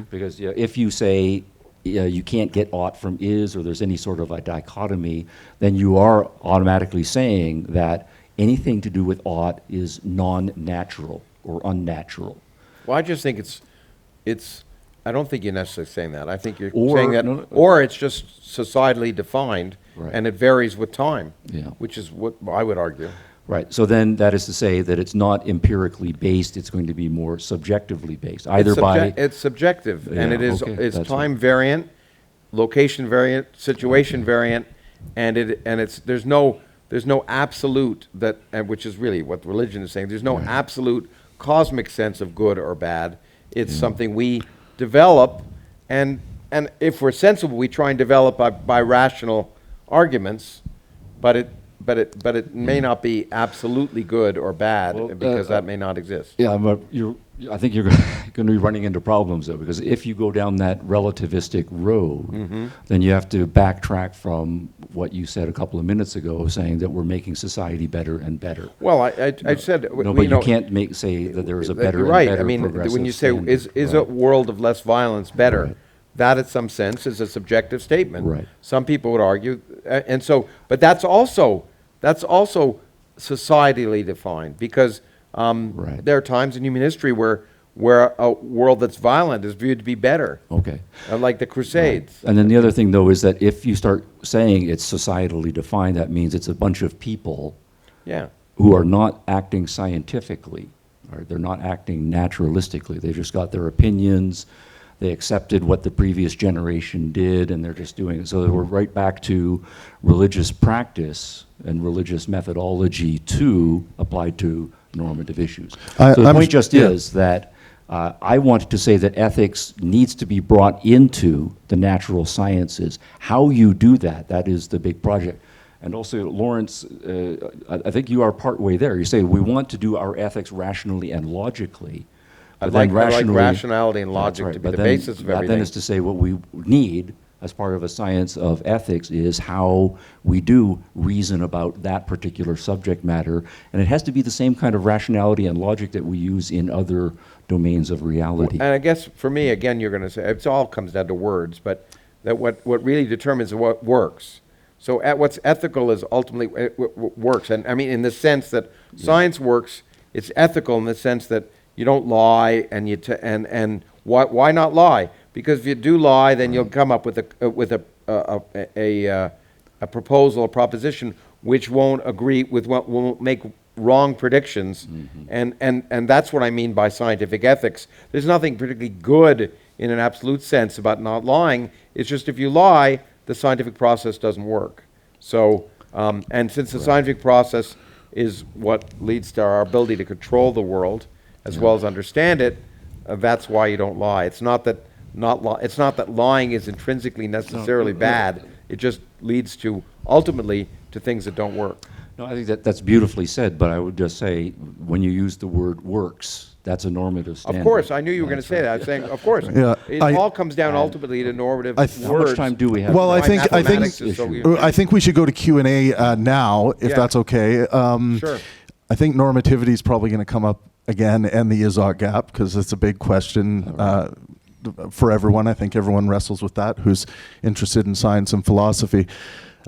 Because if you say you can't get ought from is, or there's any sort of a dichotomy, then you are automatically saying that anything to do with ought is non-natural or unnatural. Well, I just think it's. I don't think you're necessarily saying that. I think you're Or- saying that, no, no. or it's just societally defined, Right. and it varies with time. Yeah. Which is what I would argue. Right, so then that is to say that it's not empirically based, it's going to be more subjectively based, either by... It's subjective, and Yeah, it is. okay, It's that's time variant, location variant, situation variant, and it's. There's no absolute that, and which is really what religion is saying. There's no absolute cosmic sense of good or bad. It's something we develop, and if we're sensible, we try and develop by rational arguments, but it may not be absolutely good or bad, Well, because that may not exist. Yeah, but I think you're going to be running into problems, though, because if you go down that relativistic road, then you have to backtrack from what you said a couple of minutes ago, saying that we're making society better and better. Well, I said No, but you can't say that there is a better You're right. and better I mean, progressive when you say standard. is a world of less violence better, Right. that in some sense is a subjective statement. Right. Some people would argue, and so, but that's also societally defined, because Right. there are times in human history where a world that's violent is viewed to be better, Okay. like the Crusades. And then the other thing, though, is that if you start saying it's societally defined, that means it's a bunch of people Yeah. who are not acting scientifically, or they're not acting naturalistically. They've just got their opinions, they accepted what the previous generation did, and they're just doing it. So we're right back to religious practice and religious methodology too applied to normative issues. So the point just is that I want to say that ethics needs to be brought into the natural sciences. How you do that, that is the big project. And also, Lawrence, I think you are partway there. You say we want to do our ethics rationally and logically. I'd but then like rationality and That's logic right, to be but the then basis of that everything. then is to say what we need as part of a science of ethics is how we do reason about that particular subject matter. And it has to be the same kind of rationality and logic that we use in other domains of reality. And I guess for me, again, you're going to say, it all comes down to words, but that what really determines what works. So what's ethical is ultimately works. And I mean, in the sense that science works, it's ethical in the sense that you don't lie, and and why not lie? Because if you do lie, then you'll come up with a proposal, a proposition, which won't agree with what will make wrong predictions, and that's what I mean by scientific ethics. There's nothing particularly good in an absolute sense about not lying. It's just if you lie, the scientific process doesn't work. So, and since the scientific process is what leads to our ability to control the world as well as understand it, that's why you don't lie. It's not that it's not that lying is intrinsically necessarily bad. It just leads to ultimately to things that don't work. No, I think that's beautifully said, but I would just say when you use the word works, that's a normative standard. Of course, I knew you were going to say that. I was saying, of course, Yeah, it all comes down ultimately to normative words. How much time do we have? Well, I think Mathematics is so weird. I think we should go to Q&A now, if Yeah. that's okay. Sure. I think normativity is probably going to come up again, and the Izot gap, because it's a big question for everyone. I think everyone wrestles with that who's interested in science and philosophy.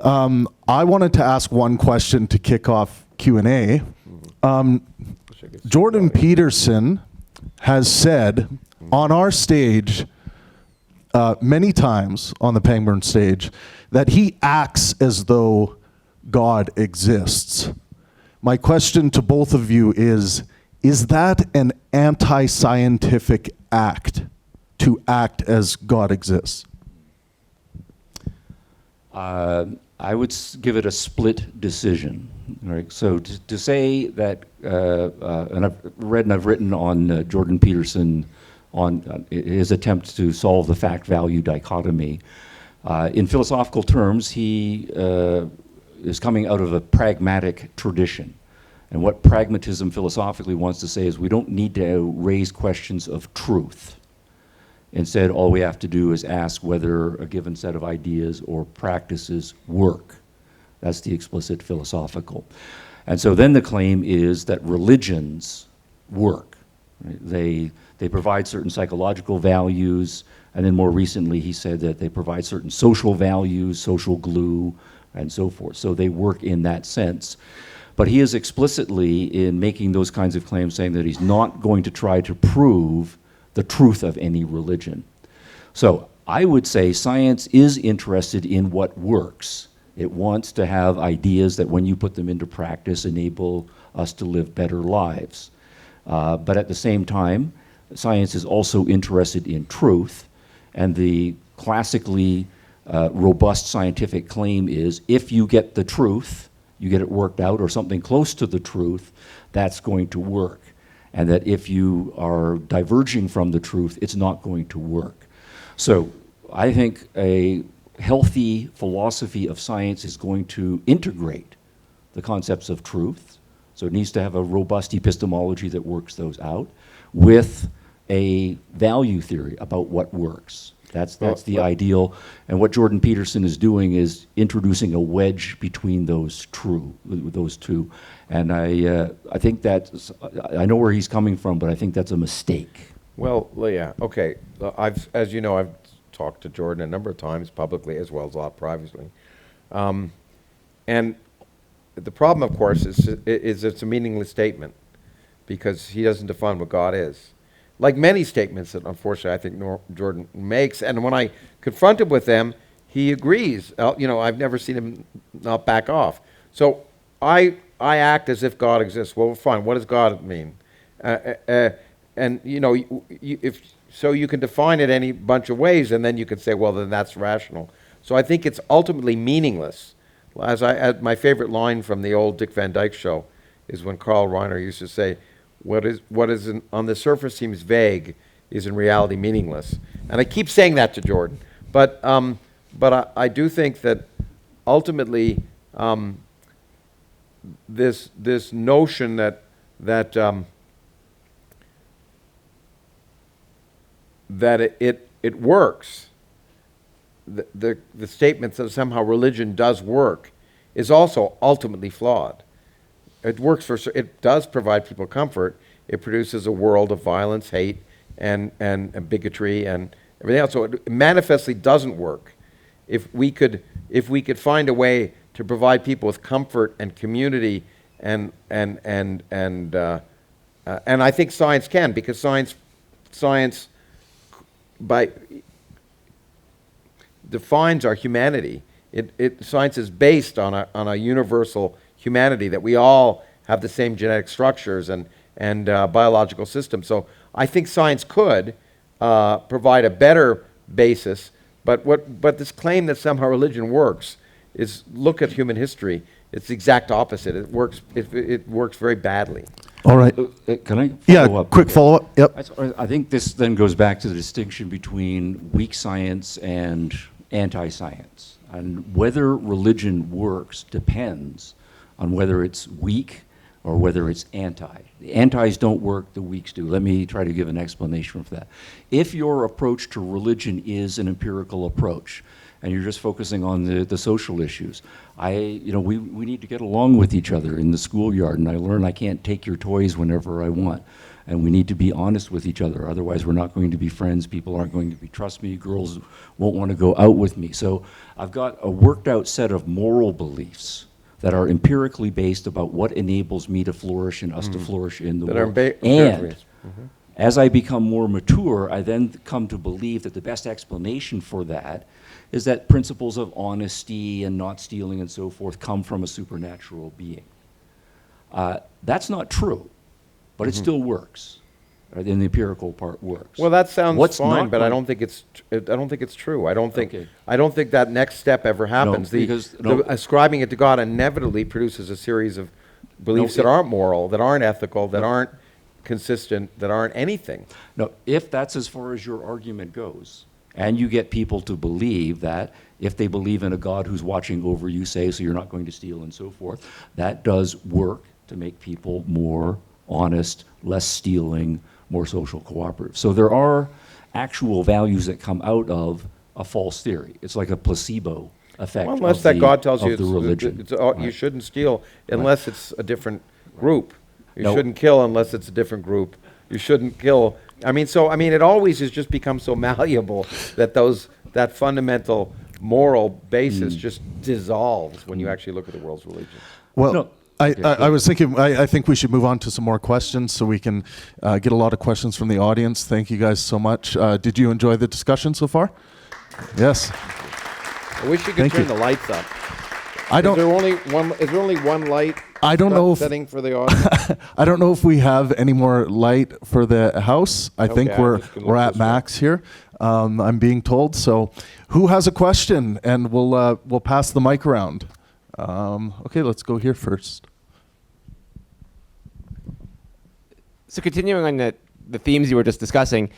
I wanted to ask one question to kick off Q&A. Jordan Peterson has said on our stage many times on the Pangburn stage that he acts as though God exists. My question to both of you is that an anti-scientific act to act as God exists? I would give it a split decision. Right? So to say that, and I've read and I've written on Jordan Peterson on his attempt to solve the fact-value dichotomy. In philosophical terms, he is coming out of a pragmatic tradition. And what pragmatism philosophically wants to say is we don't need to raise questions of truth. Instead, all we have to do is ask whether a given set of ideas or practices work. That's the explicit philosophical. And so then the claim is that religions work. Right? They provide certain psychological values, and then more recently he said that they provide certain social values, social glue, and so forth. So they work in that sense. But he is explicitly, in making those kinds of claims, saying that he's not going to try to prove the truth of any religion. So I would say science is interested in what works. It wants to have ideas that when you put them into practice enable us to live better lives. But at the same time, science is also interested in truth, and the classically robust scientific claim is if you get the truth, you get it worked out, or something close to the truth, that's going to work. And that if you are diverging from the truth, it's not going to work. So I think a healthy philosophy of science is going to integrate the concepts of truth. So it needs to have a robust epistemology that works those out with a value theory about what works. That's the ideal. And what Jordan Peterson is doing is introducing a wedge between those two. And I think that, I know where he's coming from, but I think that's a mistake. Well, yeah, okay. As you know, I've talked to Jordan a number of times publicly as well as a lot privately. And the problem, of course, is it's a meaningless statement because he doesn't define what God is. Like many statements that, unfortunately, I think Jordan makes, and when I confront him with them, he agrees. I've never seen him not back off. So I act as if God exists. Well, fine. What does God mean? And if so, you can define it any bunch of ways, and then you can say, well, then that's rational. So I think it's ultimately meaningless. My favorite line from the old Dick Van Dyke Show is when Carl Reiner used to say, what is on the surface seems vague is in reality meaningless. And I keep saying that to Jordan. But I do think that ultimately this notion that it works. The statement that somehow religion does work is also ultimately flawed. It works it does provide people comfort. It produces a world of violence, hate, and bigotry and everything else. So it manifestly doesn't work. If we could find a way to provide people with comfort and community and I think science can, because science defines our humanity. Science is based on a universal humanity, that we all have the same genetic structures and biological systems. So I think science could provide a better basis. But this claim that somehow religion works is, look at human history. It's the exact opposite. It works very badly. All right. Can I Yeah, follow up? quick follow-up. Yep. I think this then goes back to the distinction between weak science and anti-science. And whether religion works depends on whether it's weak or whether it's anti. The antis don't work, the weaks do. Let me try to give an explanation for that. If your approach to religion is an empirical approach, and you're just focusing on the social issues, we need to get along with each other in the schoolyard, and I learn I can't take your toys whenever I want. And we need to be honest with each other, otherwise we're not going to be friends, people aren't going to trust me, girls won't want to go out with me. So I've got a worked out set of moral beliefs that are empirically based about what enables me to flourish and us to flourish in the world. And as I become more mature, I then come to believe that the best explanation for that is that principles of honesty and not stealing and so forth come from a supernatural being. That's not true, but it still works. In the empirical part works. Well, that sounds fine, but I going- don't think it's true. I don't think Okay. that next step ever happens. because- ascribing it to God inevitably produces a series of beliefs that aren't moral, that aren't ethical, that aren't consistent, that aren't anything. No, if that's as far as your argument goes, and you get people to believe that if they believe in a God who's watching over you, say, so you're not going to steal and so forth, that does work to make people more honest, less stealing, more social cooperative. So there are actual values that come out of a false theory. It's like a placebo effect. Well, unless of that the- God tells you of the religion. you Right. shouldn't steal unless it's a different group. You No. shouldn't kill unless it's a different group. You shouldn't kill. It always has just become so malleable that that fundamental moral basis just dissolves when you actually look at the world's religion. Well, No. I was thinking, I think we should move on to some more questions so we can get a lot of questions from the audience. Thank you guys so much. Did you enjoy the discussion so far? Yes. I wish you could Thank turn you. the lights up. I don't. Is there only one light? I don't know if setting for the audience. I don't know if we have any more light for the house. I think Okay, I'm just gonna we're look at this way. max here. I'm being told. So, who has a question? And we'll pass the mic around. Okay, let's go here first. So continuing on the themes you were just discussing,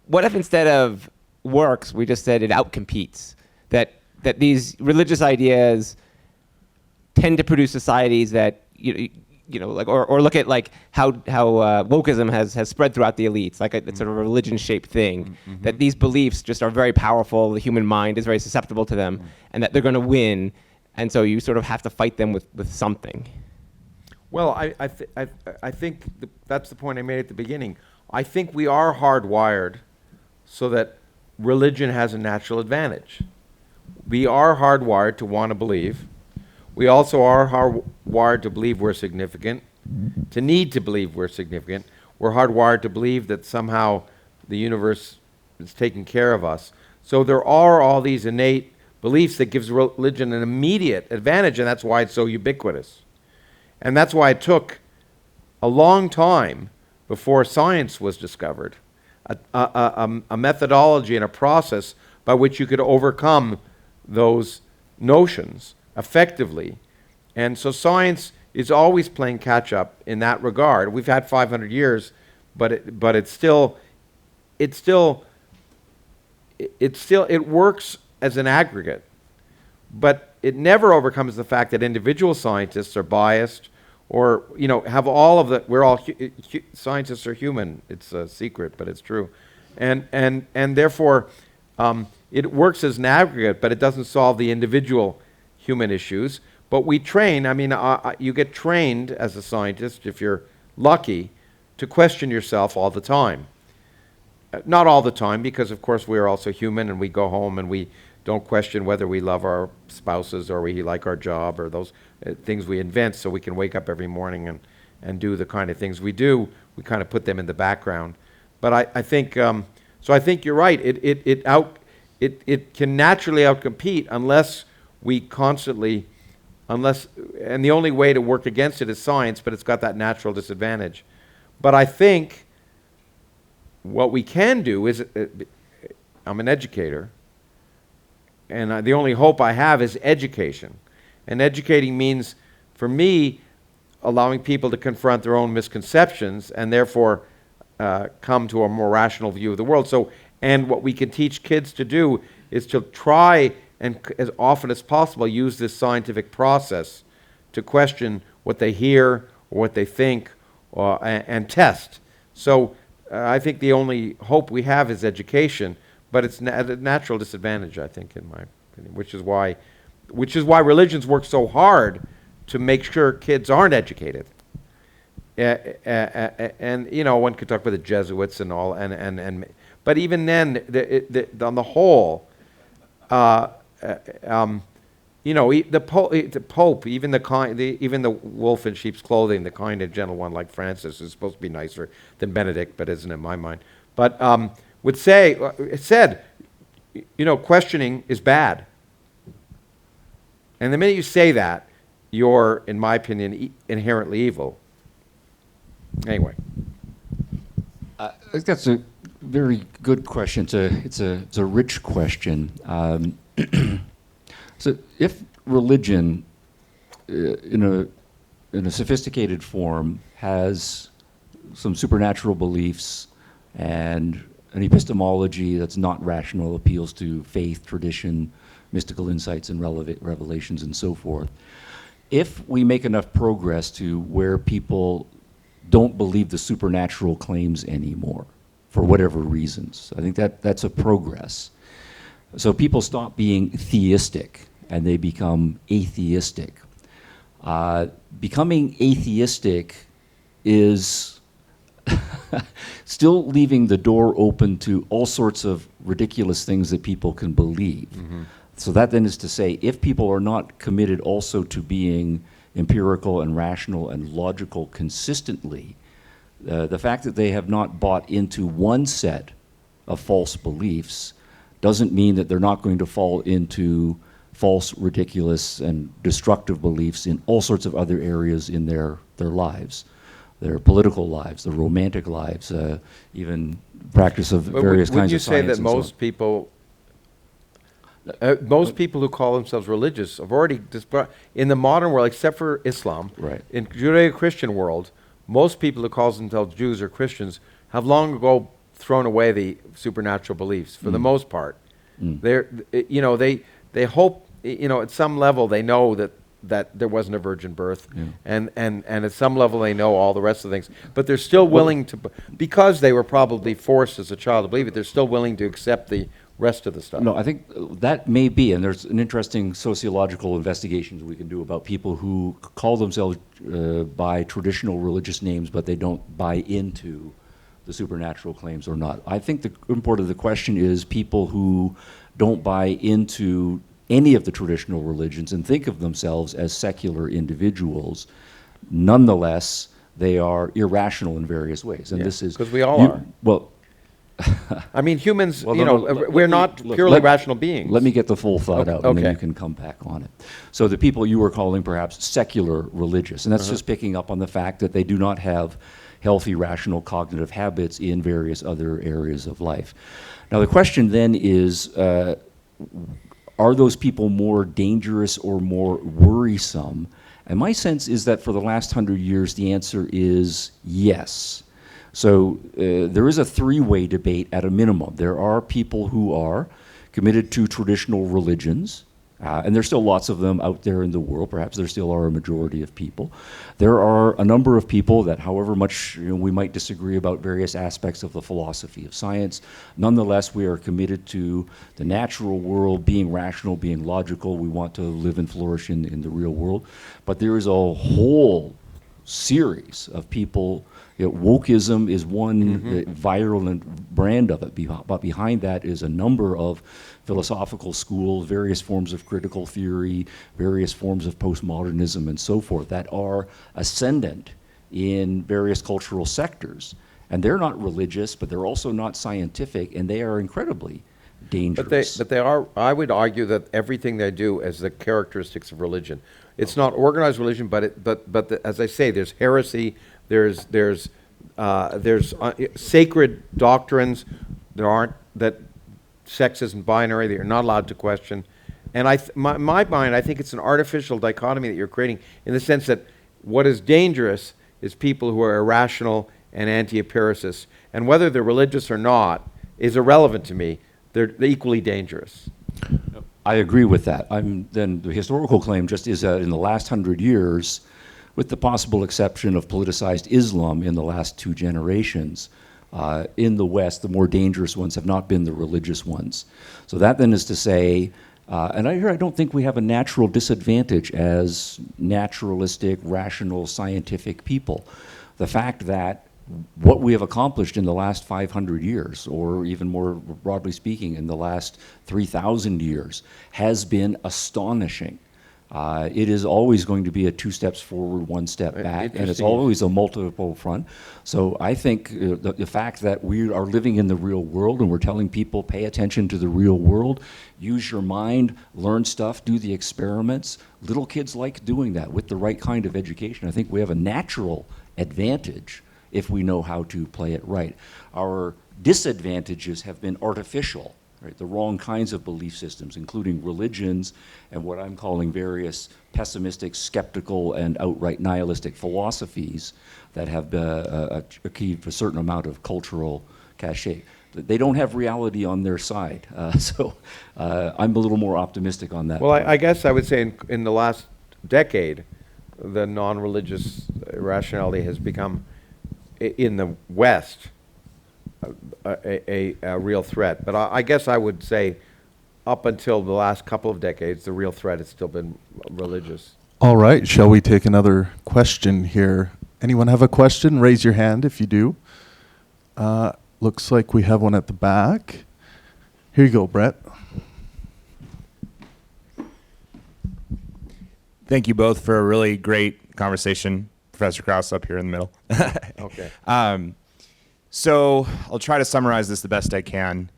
what if instead of works, we just said it outcompetes? That these religious ideas tend to produce societies that or look at like how wokeism has spread throughout the elites, like it's sort of a religion-shaped thing. Mm-hmm. That these beliefs just are very powerful. The human mind is very susceptible to them, and that they're going to win. And so you sort of have to fight them with something. Well, I think that's the point I made at the beginning. I think we are hardwired so that religion has a natural advantage. We are hardwired to want to believe. We also are hardwired to believe we're significant, to need to believe we're significant. We're hardwired to believe that somehow the universe is taking care of us. So there are all these innate beliefs that gives religion an immediate advantage, and that's why it's so ubiquitous. And that's why it took a long time before science was discovered, a methodology and a process by which you could overcome those notions effectively. And so science is always playing catch up in that regard. We've had 500 years, but it works as an aggregate. but it never overcomes the fact that individual scientists are biased, or have all of the. We're all scientists are human. It's a secret, but it's true, and therefore it works as an aggregate, but it doesn't solve the individual human issues. But we train. I mean, you get trained as a scientist, if you're lucky, to question yourself all the time. Not all the time, because of course we are also human, and we go home and we don't question whether we love our spouses or we like our job or those things we invent so we can wake up every morning and do the kind of things we do. We kind of put them in the background. But I think, so I think you're right. It can naturally outcompete unless we constantly, and the only way to work against it is science, but it's got that natural disadvantage. But I think what we can do is, I'm an educator, and the only hope I have is education. And educating means, for me, allowing people to confront their own misconceptions and therefore come to a more rational view of the world. And what we can teach kids to do is to try and, as often as possible, use this scientific process to question what they hear or what they think and test. So I think the only hope we have is education, but it's at a natural disadvantage, I think, in my opinion, which is why religions work so hard to make sure kids aren't educated. And one could talk about the Jesuits and all, but even then, on the whole, the Pope, even the wolf in sheep's clothing, the kind and gentle one like Francis, is supposed to be nicer than Benedict, but isn't in my mind. But said, questioning is bad. And the minute you say that, you're, in my opinion, inherently evil. Anyway. I think that's a very good question. It's a rich question. So if religion, in a sophisticated form, has some supernatural beliefs and an epistemology that's not rational, appeals to faith, tradition, mystical insights and revelations and so forth, if we make enough progress to where people don't believe the supernatural claims anymore, for whatever reasons, I think that's a progress. So people stop being theistic and they become atheistic. Becoming atheistic is still leaving the door open to all sorts of ridiculous things that people can believe. Mm-hmm. So that then is to say, if people are not committed also to being empirical and rational and logical consistently, the fact that they have not bought into one set of false beliefs doesn't mean that they're not going to fall into false, ridiculous, and destructive beliefs in all sorts of other areas in their lives, their political lives, their romantic lives, even practice of various kinds of science. Would you say that most people who call themselves religious have already, in the modern world, except for Islam, right, in Judeo-Christian world, most people who call themselves Jews or Christians have long ago thrown away the supernatural beliefs for the most part. They hope, at some level they know that there wasn't a virgin birth, and at some level they know all the rest of the things, but they're still willing to, because they were probably forced as a child to believe it, they're still willing to accept the rest of the stuff. No, I think that may be, and there's an interesting sociological investigation we can do about people who call themselves by traditional religious names, but they don't buy into the supernatural claims or not. I think the import of the question is people who don't buy into any of the traditional religions and think of themselves as secular individuals. Nonetheless, they are irrational in various ways, and this is because we all are. Well. I mean, humans, we're not purely rational beings. Let me get the full thought out, and then okay. you can come back on it. So the people you were calling perhaps secular religious, and that's just picking up on the fact that they do not have healthy, rational cognitive habits in various other areas of life. Now the question then is, are those people more dangerous or more worrisome? And my sense is that for the last 100 years, the answer is yes. So there is a three-way debate at a minimum. There are people who are committed to traditional religions, And there's still lots of them out there in the world. Perhaps there still are a majority of people. There are a number of people that, however much we might disagree about various aspects of the philosophy of science, nonetheless we are committed to the natural world, being rational, being logical. We want to live and flourish in the real world. But there is a whole series of people. Wokeism is one virulent brand of it, but behind that is a number of philosophical schools, various forms of critical theory, various forms of postmodernism, and so forth that are ascendant in various cultural sectors. And they're not religious, but they're also not scientific, and they are incredibly dangerous. But they are. I would argue that everything they do is the characteristics of religion. It's not organized religion, but as I say, there's heresy. There's sacred doctrines that sex isn't binary, that you're not allowed to question. And my mind, I think it's an artificial dichotomy that you're creating, in the sense that what is dangerous is people who are irrational and anti-empiricists. And whether they're religious or not is irrelevant to me. They're equally dangerous. I agree with that. Then the historical claim just is that in the last 100 years, with the possible exception of politicized Islam in the last 2 generations, in the West, the more dangerous ones have not been the religious ones. So that then is to say, and I don't think we have a natural disadvantage as naturalistic, rational, scientific people. The fact that what we have accomplished in the last 500 years, or even more broadly speaking, in the last 3,000 years, has been astonishing. It is always going to be a 2 steps forward, 1 step back, and it's always a multiple front. So I think the fact that we are living in the real world and we're telling people, pay attention to the real world, use your mind, learn stuff, do the experiments. Little kids like doing that with the right kind of education. I think we have a natural advantage if we know how to play it right. Our disadvantages have been artificial. Right, the wrong kinds of belief systems, including religions and what I'm calling various pessimistic, skeptical, and outright nihilistic philosophies that have achieved a certain amount of cultural cachet. They don't have reality on their side, so I'm a little more optimistic on that. Well, I guess I would say in the last decade, the non-religious rationality has become, in the West, a real threat. But I guess I would say up until the last couple of decades, the real threat has still been religious. All right, shall we take another question here? Anyone have a question? Raise your hand if you do. Looks like we have one at the back. Here you go, Brett. Thank you both for a really great conversation. Professor Krauss up here in the middle. Okay. So I'll try to summarize this the best I can.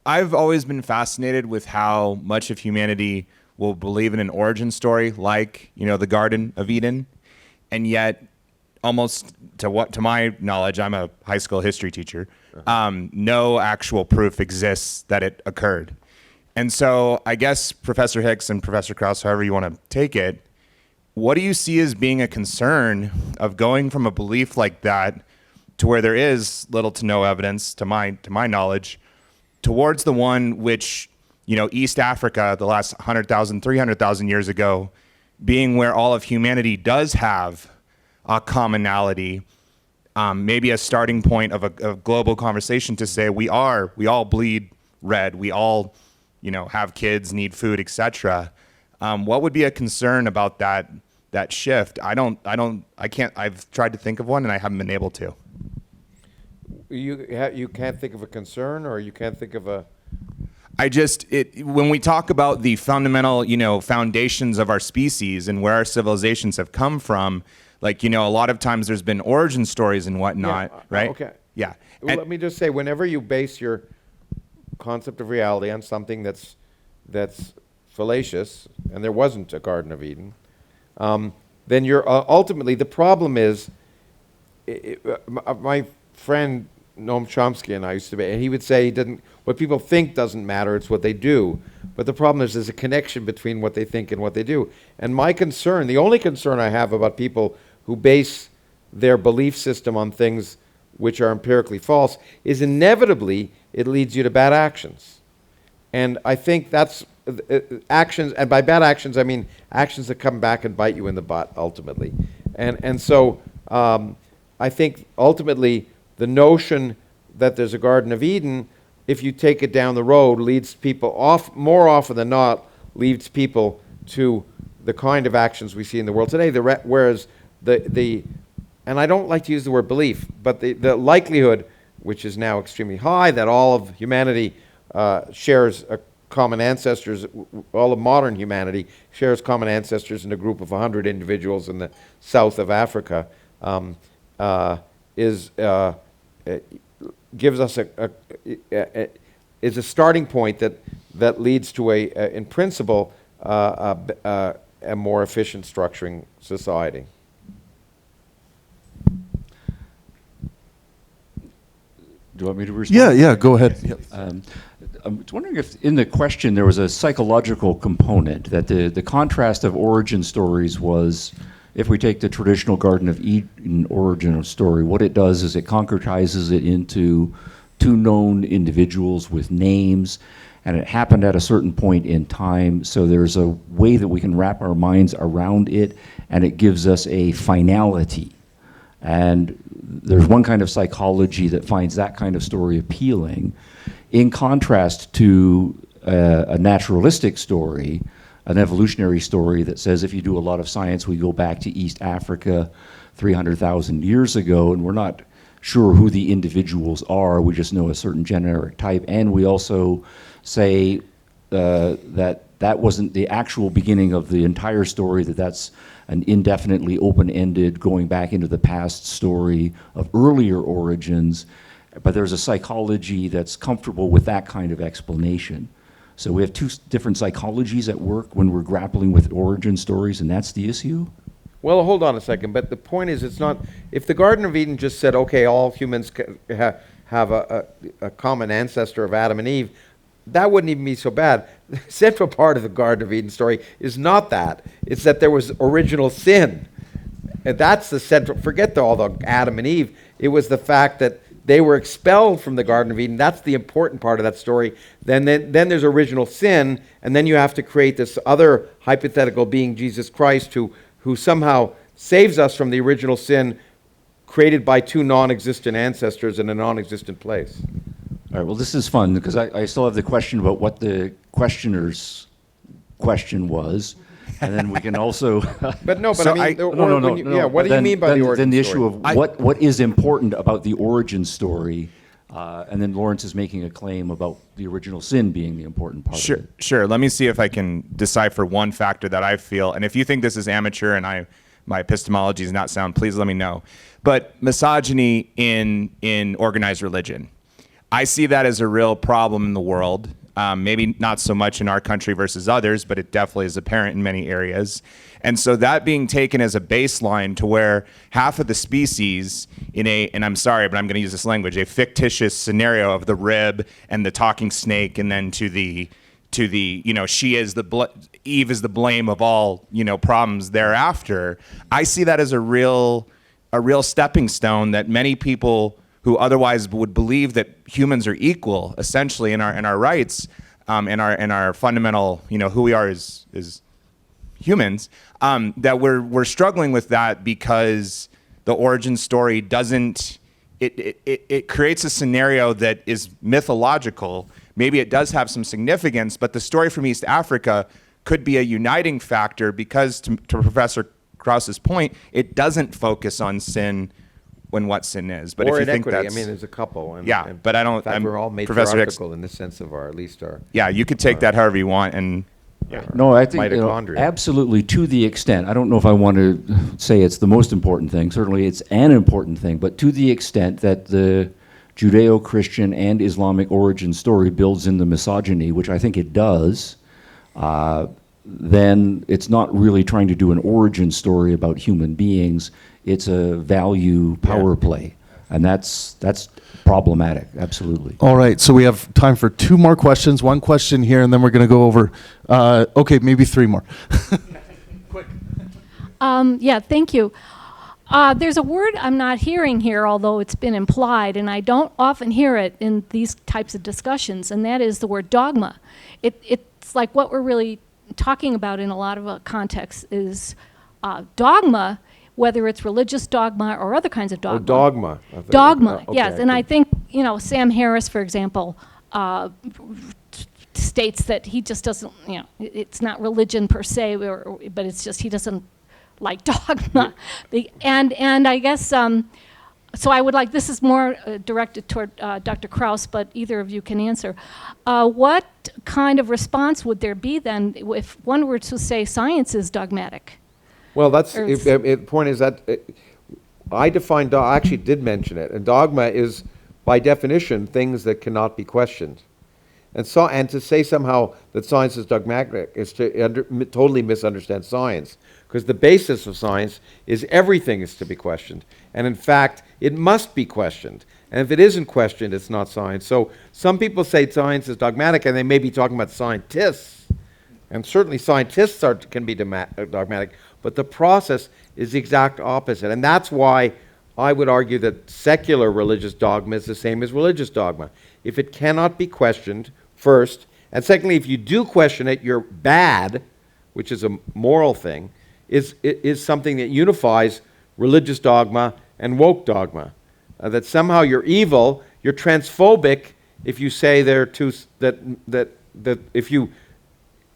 I've always been fascinated with how much of humanity will believe in an origin story, like, the Garden of Eden, and yet, almost to my knowledge, I'm a high school history teacher, no actual proof exists that it occurred. And so I guess Professor Hicks and Professor Krauss, however you want to take it, what do you see as being a concern of going from a belief like that to where there is little to no evidence, to my knowledge, towards the one which, East Africa, the last 100,000, 300,000 years ago, being where all of humanity does have a commonality, maybe a starting point of a global conversation to say we all bleed red, we all, have kids, need food, etc. What would be a concern about that shift? I've tried to think of one and I haven't been able to. You can't think of a concern, or you can't think of a... When we talk about the fundamental, foundations of our species and where our civilizations have come from, a lot of times there's been origin stories and whatnot, right? Okay. Yeah. Well, let me just say, whenever you base your concept of reality on something that's fallacious, and there wasn't a Garden of Eden, then you're ultimately, the problem is, my friend Noam Chomsky and I used to be, and he would say what people think doesn't matter, it's what they do. But the problem is there's a connection between what they think and what they do. And my concern, the only concern I have about people who base their belief system on things which are empirically false, is inevitably it leads you to bad actions. And I think that's actions, and by bad actions I mean actions that come back and bite you in the butt ultimately. And so I think ultimately the notion that there's a Garden of Eden, if you take it down the road, leads people more often than not, leads people to the kind of actions we see in the world today. Whereas and I don't like to use the word belief, but the likelihood, which is now extremely high, that all of humanity shares common ancestors, all of modern humanity shares common ancestors in a group of 100 individuals in the south of Africa, gives us is a starting point that leads to in principle, a more efficient structuring society. Do you want me to respond? Yeah, go ahead. Yep. I'm wondering if in the question there was a psychological component, that the contrast of origin stories was, if we take the traditional Garden of Eden origin story, what it does is it concretizes it into two known individuals with names, and it happened at a certain point in time, so there's a way that we can wrap our minds around it, and it gives us a finality. And there's one kind of psychology that finds that kind of story appealing, in contrast to a naturalistic story, an evolutionary story that says if you do a lot of science, we go back to East Africa 300,000 years ago, and we're not sure who the individuals are, we just know a certain generic type, and we also say that wasn't the actual beginning of the entire story, that's an indefinitely open-ended, going back into the past story of earlier origins, but there's a psychology that's comfortable with that kind of explanation. So we have two different psychologies at work when we're grappling with origin stories, and that's the issue? Well, hold on a second, but the point is, it's not, if the Garden of Eden just said, okay, all humans have a common ancestor of Adam and Eve, that wouldn't even be so bad. The central part of the Garden of Eden story is not that. It's that there was original sin. And that's the central, forget all the Adam and Eve. It was the fact that they were expelled from the Garden of Eden. That's the important part of that story. Then there's original sin, and then you have to create this other hypothetical being, Jesus Christ, who somehow saves us from the original sin created by two non-existent ancestors in a non-existent place. All right, well, this is fun, because I still have the question about what the questioner's question was, and then we can also... But no, but So I mean... no. Yeah, what do you mean by the origin Then the story? issue of what is important about the origin story, and then Lawrence is making a claim about the original sin being the important part of it. Sure. Let me see if I can decipher one factor that I feel, and if you think this is amateur and my epistemology is not sound, please let me know. But misogyny in organized religion, I see that as a real problem in the world. Maybe not so much in our country versus others, but it definitely is apparent in many areas. And so that being taken as a baseline to where half of the species and I'm sorry, but I'm going to use this language, a fictitious scenario of the rib and the talking snake, and then to the she is Eve is the blame of all, problems thereafter. I see that as a real stepping stone that many people who otherwise would believe that humans are equal, essentially, in our rights, in our fundamental, who we are as humans, that we're struggling with that because the origin story doesn't. It creates a scenario that is mythological. Maybe it does have some significance, but the story from East Africa could be a uniting factor because, to Professor Krauss's point, it doesn't focus on sin. When what sin is, but or if you inequity. think that's, there's a couple. But I don't. In fact, we're all made Professor hierarchical in the sense of at least our. Yeah, you could take that however you want, and No, I think mitochondria. absolutely, to the extent. I don't know if I want to say it's the most important thing. Certainly, it's an important thing, but to the extent that the Judeo-Christian and Islamic origin story builds in the misogyny, which I think it does, then it's not really trying to do an origin story about human beings. It's a value power play, and that's problematic, absolutely. All right, so we have time for two more questions. One question here, and then we're going to go over, maybe three more. Quick. Yeah, thank you. There's a word I'm not hearing here, although it's been implied, and I don't often hear it in these types of discussions, and that is the word dogma. It it's like what we're really talking about in a lot of contexts is dogma, whether it's religious dogma or other kinds of dogma. Oh, dogma. I think. Dogma, Okay, yes. And I could- think, Sam Harris, for example, states that he just doesn't, it's not religion per se, but it's just he doesn't like dogma. And I guess, so I would like, this is more directed toward Dr. Krauss, but either of you can answer. What kind of response would there be then if one were to say science is dogmatic? Well, that's Or the point is that I define I actually did mention it, and dogma is by definition things that cannot be questioned, and to say somehow that science is dogmatic is to totally misunderstand science, because the basis of science is everything is to be questioned, and in fact it must be questioned, and if it isn't questioned, it's not science. So some people say science is dogmatic, and they may be talking about scientists, and certainly scientists can be dogmatic. But the process is the exact opposite. And that's why I would argue that secular religious dogma is the same as religious dogma. If it cannot be questioned, first, and secondly, if you do question it, you're bad, which is a moral thing, is something that unifies religious dogma and woke dogma. That somehow you're evil, you're transphobic if you say that if you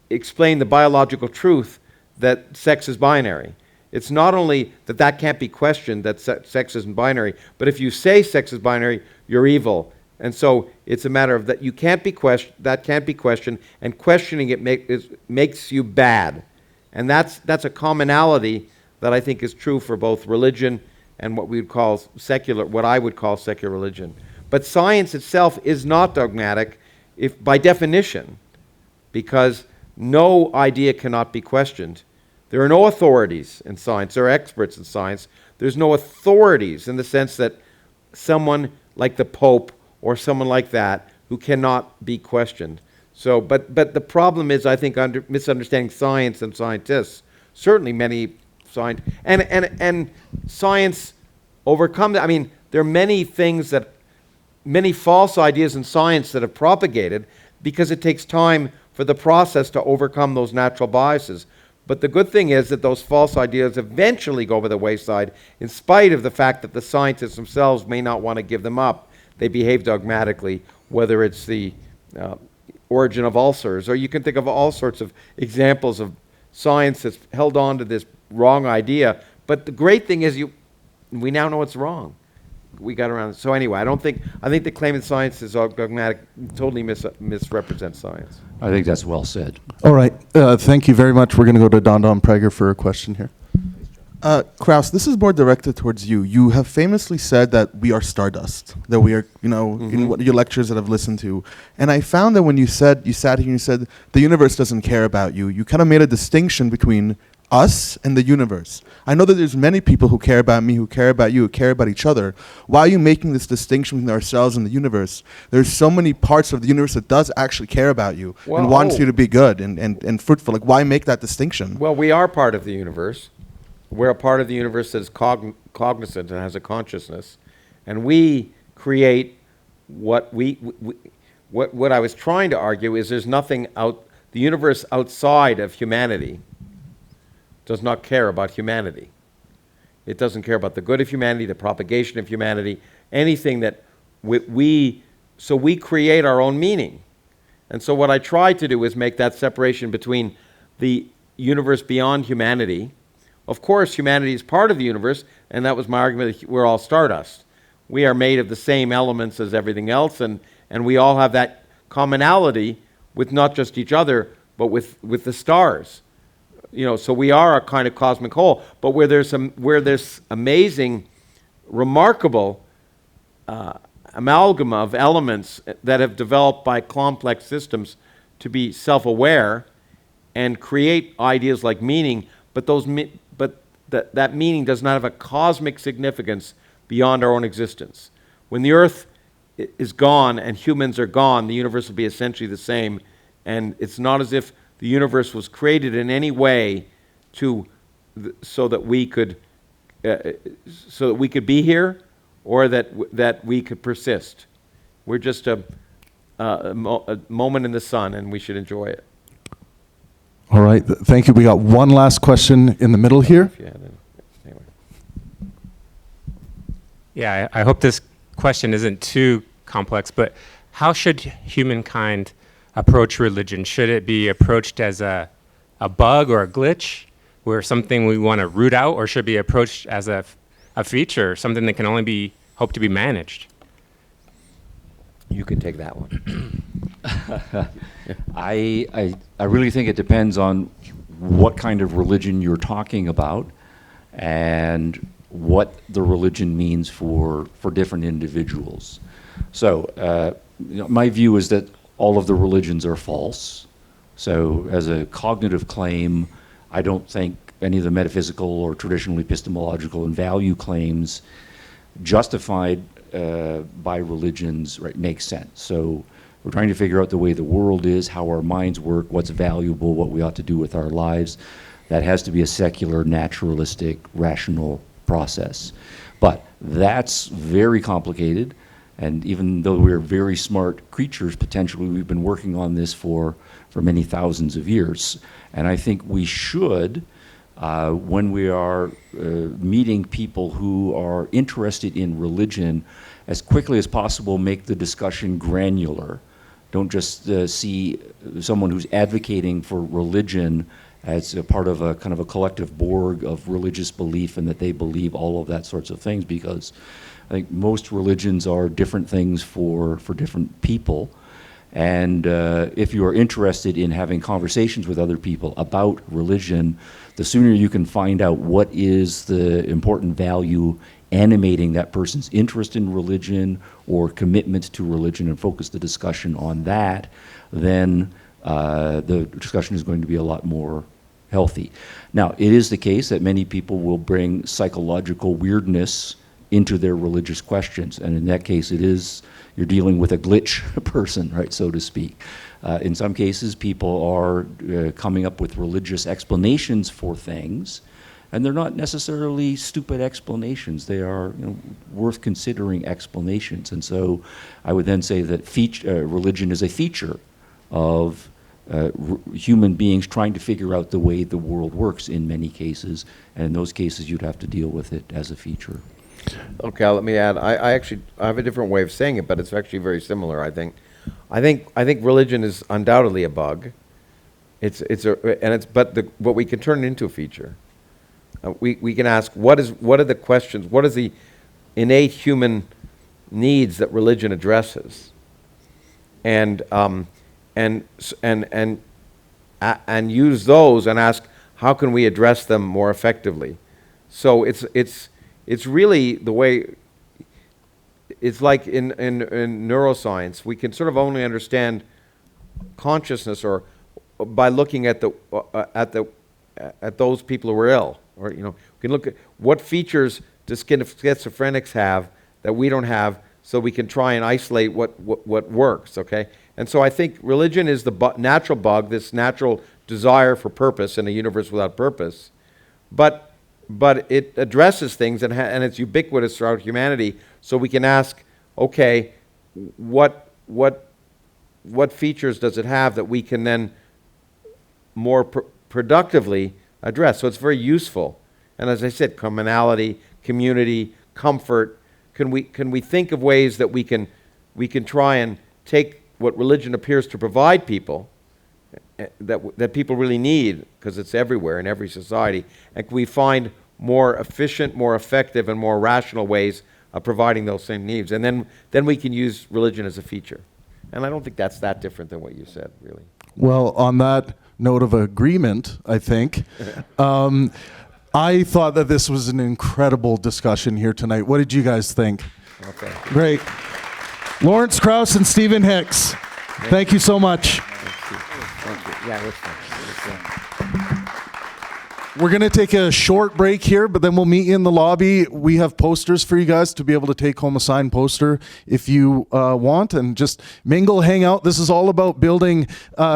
explain the biological truth that sex is binary. It's not only that can't be questioned, that sex isn't binary, but if you say sex is binary, you're evil. And so it's a matter of that can't be questioned, and questioning it makes you bad. And that's a commonality that I think is true for both religion and what I would call secular religion. But science itself is not dogmatic by definition, because no idea cannot be questioned. There are no authorities in science. There are experts in science. There's no authorities in the sense that someone like the Pope or someone like that who cannot be questioned. So, but the problem is, I think, misunderstanding science and scientists. Certainly many science and science overcome that. I mean, there are many false ideas in science that have propagated because it takes time for the process to overcome those natural biases. But the good thing is that those false ideas eventually go by the wayside, in spite of the fact that the scientists themselves may not want to give them up. They behave dogmatically, whether it's the origin of ulcers, or you can think of all sorts of examples of science that's held on to this wrong idea. But the great thing is we now know it's wrong. We got around it. So anyway, I think the claim that science is dogmatic totally misrepresents science. I think that's well said. All right. Thank you very much. We're going to go to Don Prager for a question here. Krauss, this is more directed towards you. You have famously said that we are stardust, that we are, in your lectures that I've listened to. And I found that when you sat here and you said the universe doesn't care about you, you kind of made a distinction between us and the universe. I know that there's many people who care about me, who care about you, who care about each other. Why are you making this distinction between ourselves and the universe? There's so many parts of the universe that does actually care about you and wants you to be good and fruitful. Like, why make that distinction? Well, we are part of the universe. We're a part of the universe that is cognizant and has a consciousness. And we create what what I was trying to argue is there's nothing the universe outside of humanity does not care about humanity. It doesn't care about the good of humanity, the propagation of humanity, anything that so we create our own meaning. And so what I tried to do is make that separation between the universe beyond humanity. Of course, humanity is part of the universe, and that was my argument that we're all stardust. We are made of the same elements as everything else, and we all have that commonality with not just each other, but with the stars. So we are a kind of cosmic whole, but where there's amazing, remarkable amalgam of elements that have developed by complex systems to be self-aware and create ideas like meaning, but that meaning does not have a cosmic significance beyond our own existence. When the Earth is gone and humans are gone, the universe will be essentially the same, and it's not as if the universe was created in any way so that we could be here, or that we could persist. We're just a moment in the sun, and we should enjoy it. All right, thank you. We got one last question in the middle here. If you had any- anyway. Yeah, I hope this question isn't too complex, but how should humankind approach religion? Should it be approached as a bug or a glitch, or something we want to root out, or should it be approached as a feature, something that can only be hoped to be managed? You can take that one. I really think it depends on what kind of religion you're talking about and what the religion means for different individuals. So my view is that all of the religions are false. So as a cognitive claim, I don't think any of the metaphysical or traditional epistemological and value claims justified by religions, right, makes sense. So we're trying to figure out the way the world is, how our minds work, what's valuable, what we ought to do with our lives. That has to be a secular, naturalistic, rational process. But that's very complicated, and even though we're very smart creatures, potentially, we've been working on this for many thousands of years. And I think we should, when we are meeting people who are interested in religion, as quickly as possible make the discussion granular. Don't just see someone who's advocating for religion as a part of a kind of a collective Borg of religious belief and that they believe all of that sorts of things, because I think most religions are different things for different people. And if you are interested in having conversations with other people about religion, the sooner you can find out what is the important value animating that person's interest in religion or commitment to religion and focus the discussion on that, then the discussion is going to be a lot more healthy. Now, it is the case that many people will bring psychological weirdness into their religious questions, and in that case you're dealing with a glitch person, right, so to speak. In some cases, people are coming up with religious explanations for things, and they're not necessarily stupid explanations. They are, worth considering explanations. And so I would then say that religion is a feature of human beings trying to figure out the way the world works in many cases, and in those cases you'd have to deal with it as a feature. Okay, let me add. I have a different way of saying it, but it's actually very similar. I think religion is undoubtedly a bug. But we can turn it into a feature. We can ask what are the questions? What is the innate human needs that religion addresses? And use those and ask how can we address them more effectively. So it's really the way, it's like in neuroscience, we can sort of only understand consciousness or by looking at those people who are ill, or we can look at what features do schizophrenics have that we don't have, so we can try and isolate what works. Okay, and so I think religion is the natural bug, this natural desire for purpose in a universe without purpose, but it addresses things and it's ubiquitous throughout humanity. So we can ask, okay, what features does it have that we can then more productively address? So it's very useful. And as I said, commonality, community, comfort. Can we think of ways that we can try and take what religion appears to provide people, that people really need, because it's everywhere in every society, and can we find more efficient, more effective, and more rational ways of providing those same needs? And then we can use religion as a feature. And I don't think that's that different than what you said, really. Well, on that note of agreement, I think, I thought that this was an incredible discussion here tonight. What did you guys think? Okay. Great. Lawrence Krauss and Stephen Hicks, thank you so much. Thank you. Yeah, We're going to take a short break here, but then we'll meet you in the lobby. We have posters for you guys to be able to take home a signed poster if you want, and just mingle, hang out. This is all about building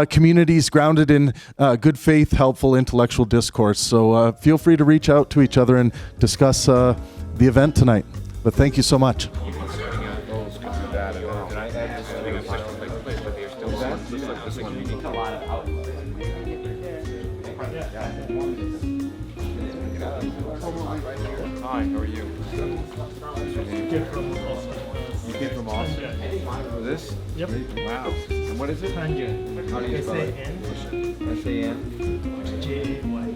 communities grounded in good faith, helpful intellectual discourse. So feel free to reach out to each other and discuss the event tonight. But thank you so much. Hi, how are you? You came from Austin? This? Yep. Wow. And what is it? Pangburn. How do you spell it? S-A-N? J-A-Y.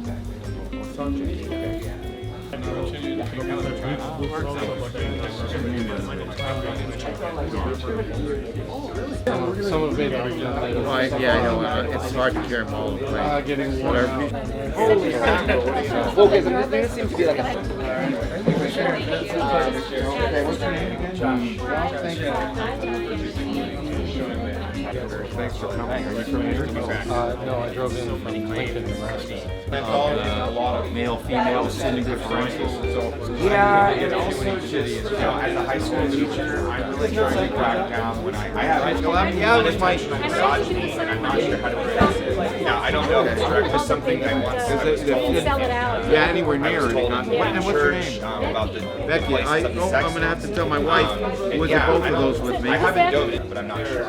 Yeah, I know. It's hard to hear them all. Getting water. This seems to be like Thanks for coming. Are you from here? No, I drove in from Lincoln, Nebraska. A lot of male-female sin differentials. Yeah, and also just, as a high school teacher, I'm really trying to crack down when I have misogyny, and I'm not sure how to address it. Now, I don't know if it's just something I want to Spell it out. Yeah, anywhere near it. And what's your name? About the Becky, I'm going to have to tell my wife who was at both of those with me. I haven't done it, but I'm not sure.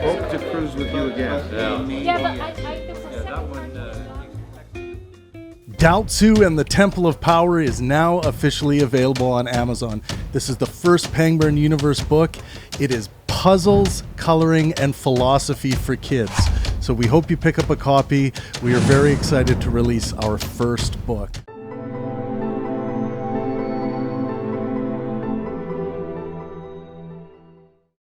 Hope to cruise with you again. Yeah, but I Doubtsu and the Temple of Power is now officially available on Amazon. This is the first Pangburn universe book. It is puzzles, coloring, and philosophy for kids. So we hope you pick up a copy. We are very excited to release our first book.